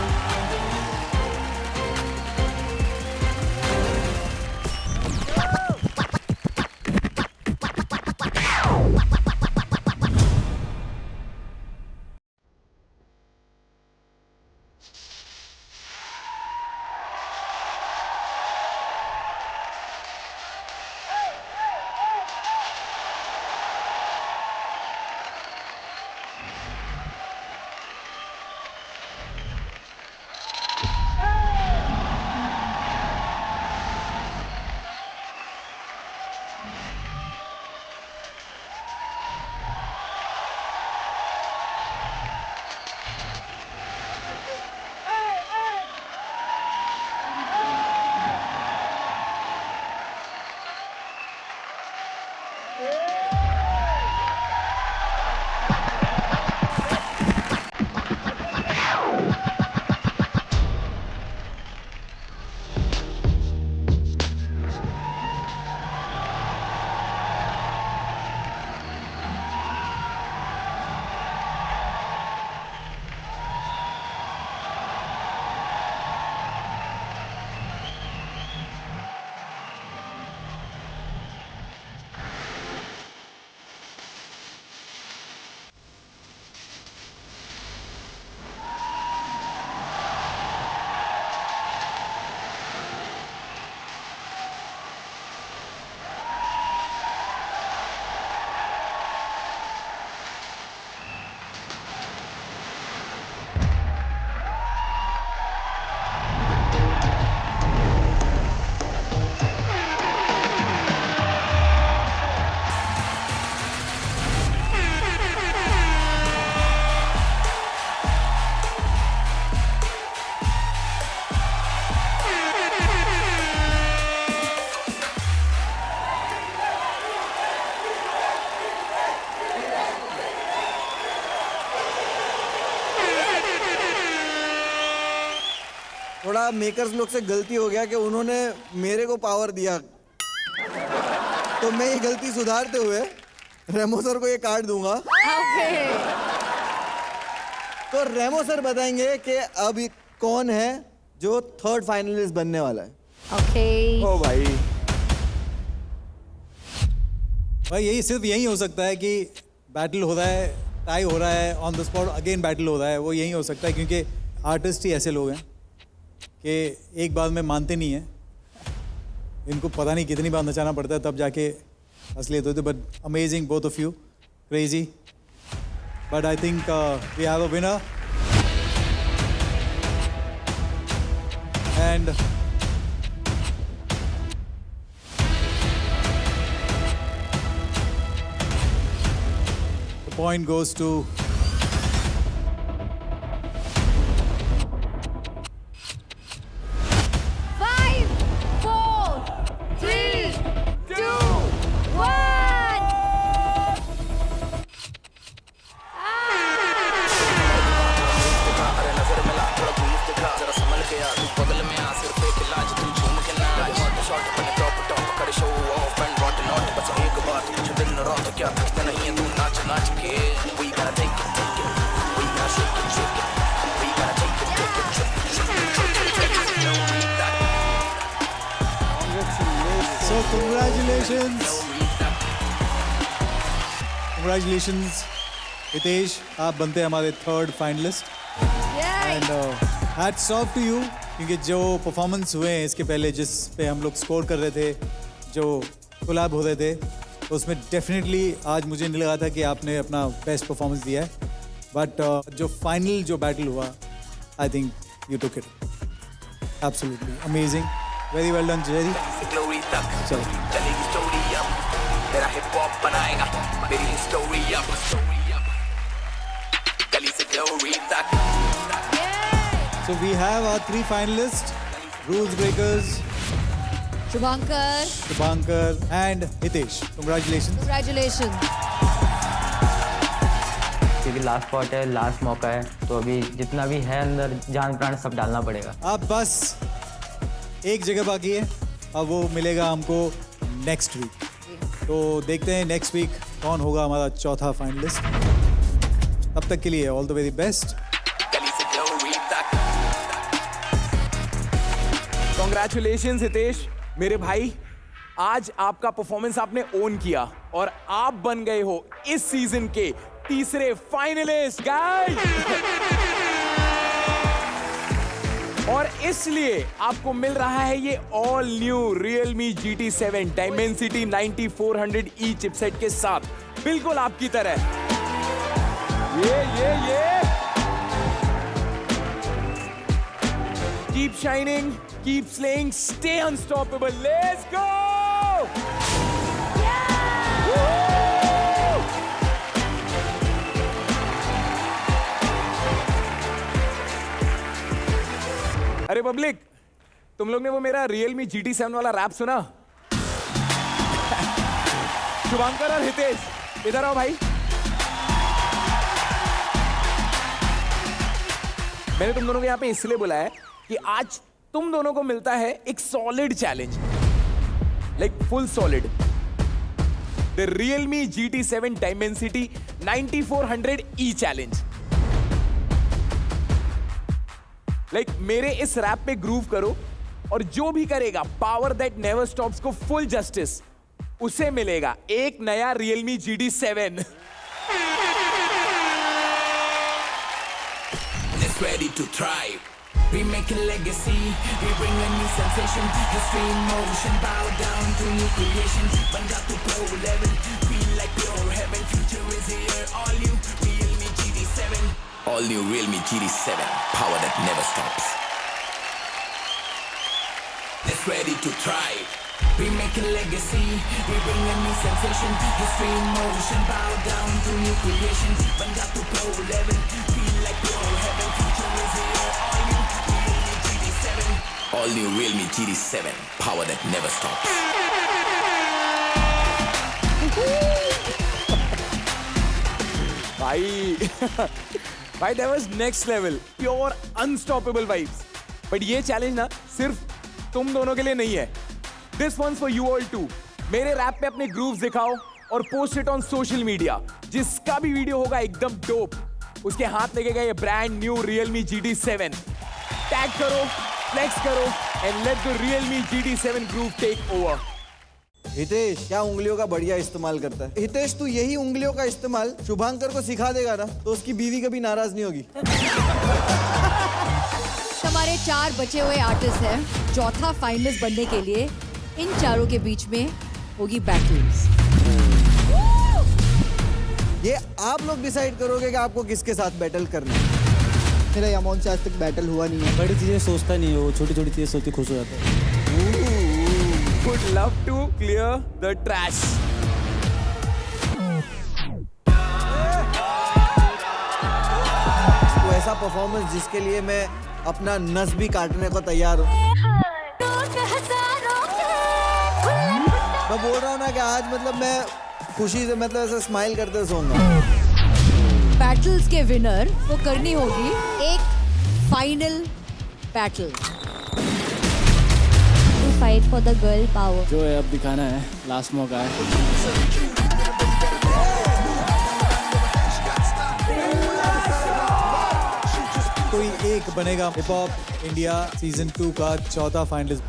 थोड़ा मेकर्स लोग से गलती हो गया कि उन्होंने मेरे को पावर दिया, तो मैं ये गलती सुधारते हुए रेमो सर को ये कार्ड दूंगा। तो रेमो सर बताएंगे कि अब कौन है जो थर्ड फाइनलिस्ट बनने वाला है। ओके। ओ भाई यही सिर्फ यही हो सकता है कि बैटल हो रहा है, टाई हो रहा है, on the spot again battle हो रहा है, वो यही हो सकता है क्योंकि आर्टिस्ट ही ऐसे लोग हैं कि एक बार में मानते नहीं हैं, इनको पता नहीं कितनी बार नचाना पड़ता है तब जाके असलियत होती है। But amazing both of you, crazy. But I think we have a winner and the point goes to Congratulations, Hitesh, आप बनते हैं हमारे third finalist and hats off to you, क्योंकि जो परफॉर्मेंस हुए हैं इसके पहले जिस पे हम लोग स्कोर कर रहे थे, जो कोलैब हो रहे थे, तो उसमें डेफिनेटली आज मुझे नहीं लगा था कि आपने अपना बेस्ट परफॉर्मेंस दिया है। बट जो फाइनल जो बैटल हुआ, आई think you took it absolutely amazing, very well done Jerry. चलो मेरा हिप हॉप बनाएगा मेरी स्टोरी अब, गली से ग्लोरी तक। So we have our 3 finalists, Rules Breakers, Shubhankar and Hitesh. Congratulations. Congratulations. क्योंकि लास्ट स्पॉट है, लास्ट मौका है, तो अभी जितना भी है अंदर जान प्राण सब डालना पड़ेगा। अब बस एक जगह बाकी है, अब वो मिलेगा हमको नेक्स्ट वीक। तो देखते हैं नेक्स्ट वीक कौन होगा हमारा चौथा फाइनलिस्ट। तब तक के लिए all the very best. Congratulations Hitesh मेरे भाई, आज आपका परफॉर्मेंस आपने ओन किया और आप बन गए हो इस सीजन के तीसरे फाइनलिस्ट गाइस। और इसलिए आपको मिल रहा है ये all new Realme GT7 Dimensity 9400E chipset के साथ, बिल्कुल आपकी तरह। ये Keep shining, keep slaying, stay unstoppable. Let's go! अरे पब्लिक, तुम लोग ने वो मेरा Realme GT7 वाला रैप सुना? शुभांकर और हितेश इधर आओ भाई। मैंने तुम दोनों को यहाँ पे इसलिए बुलाया है कि आज तुम दोनों को मिलता है एक solid challenge, like full solid, the Realme GT7 Dimensity 9400E challenge. Like मेरे इस रैप पे ग्रूव करो और जो भी करेगा पावर दैट नेवर स्टॉप्स को फुल जस्टिस, उसे मिलेगा एक नया Realme GT7। Let's ready to thrive. We make a legacy, we bring a new sensation, history in motion, bow down to new creation, banda to pro level, feel like pure heaven, future is here, all new Realme GT7, all new Realme GT7, power that never stops. Let's ready to thrive, we make a legacy, we bring a new sensation, history in motion, bow down to new creation, banda to pro level, feel like pure heaven, future is here, all new all new Realme GT7, power that never stops. भाई that was next level, pure unstoppable vibes. But ये challenge ना सिर्फ तुम दोनों के लिए नहीं है, this one's for you all too. मेरे रैप पे अपने ग्रूव्स दिखाओ और post it on social media. जिसका भी वीडियो होगा एकदम डोप, उसके हाथ लगेगा ये brand new Realme GT7। Tag करो, फ्लेक्स करो and let the Realme GT7 groove take over. Hitesh क्या उंगलियों का बढ़िया इस्तेमाल करता है। हितेश तू यही उंगलियों का इस्तेमाल शुभांकर को सिखा देगा ना, तो उसकी बीवी कभी नाराज नहीं होगी। हमारे 4 बचे हुए आर्टिस्ट हैं। चौथा फाइनलिस्ट बनने के लिए इन चारों के बीच में होगी बैटल्स। ये आप लोग डिसाइड करोगे कि आपको किसके साथ बैटल करना है। मेरा यामोन से आज तक बैटल हुआ नहीं है। बड़ी चीजें सोचता नहीं है वो, छोटी छोटी चीजें सोच के खुश हो जाता है। Would love to clear the trash. तो ऐसा परफॉर्मेंस जिसके लिए मैं अपना नस भी काटने को तैयार हूँ। मैं बोल रहा हूँ ना कि आज मतलब मैं खुशी से मतलब ऐसा स्माइल करते सोऊंगा। बैटल्स के विनर को करनी होगी एक final battle. Fight for the girl power. जो है अब दिखाना है, लास्ट मौका है। कोई एक बनेगा हिप हॉप इंडिया सीजन 2 का चौथा फाइनलिस्ट।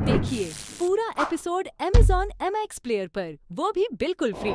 देखिए पूरा एपिसोड Amazon MX प्लेयर पर, वो भी बिल्कुल फ्री।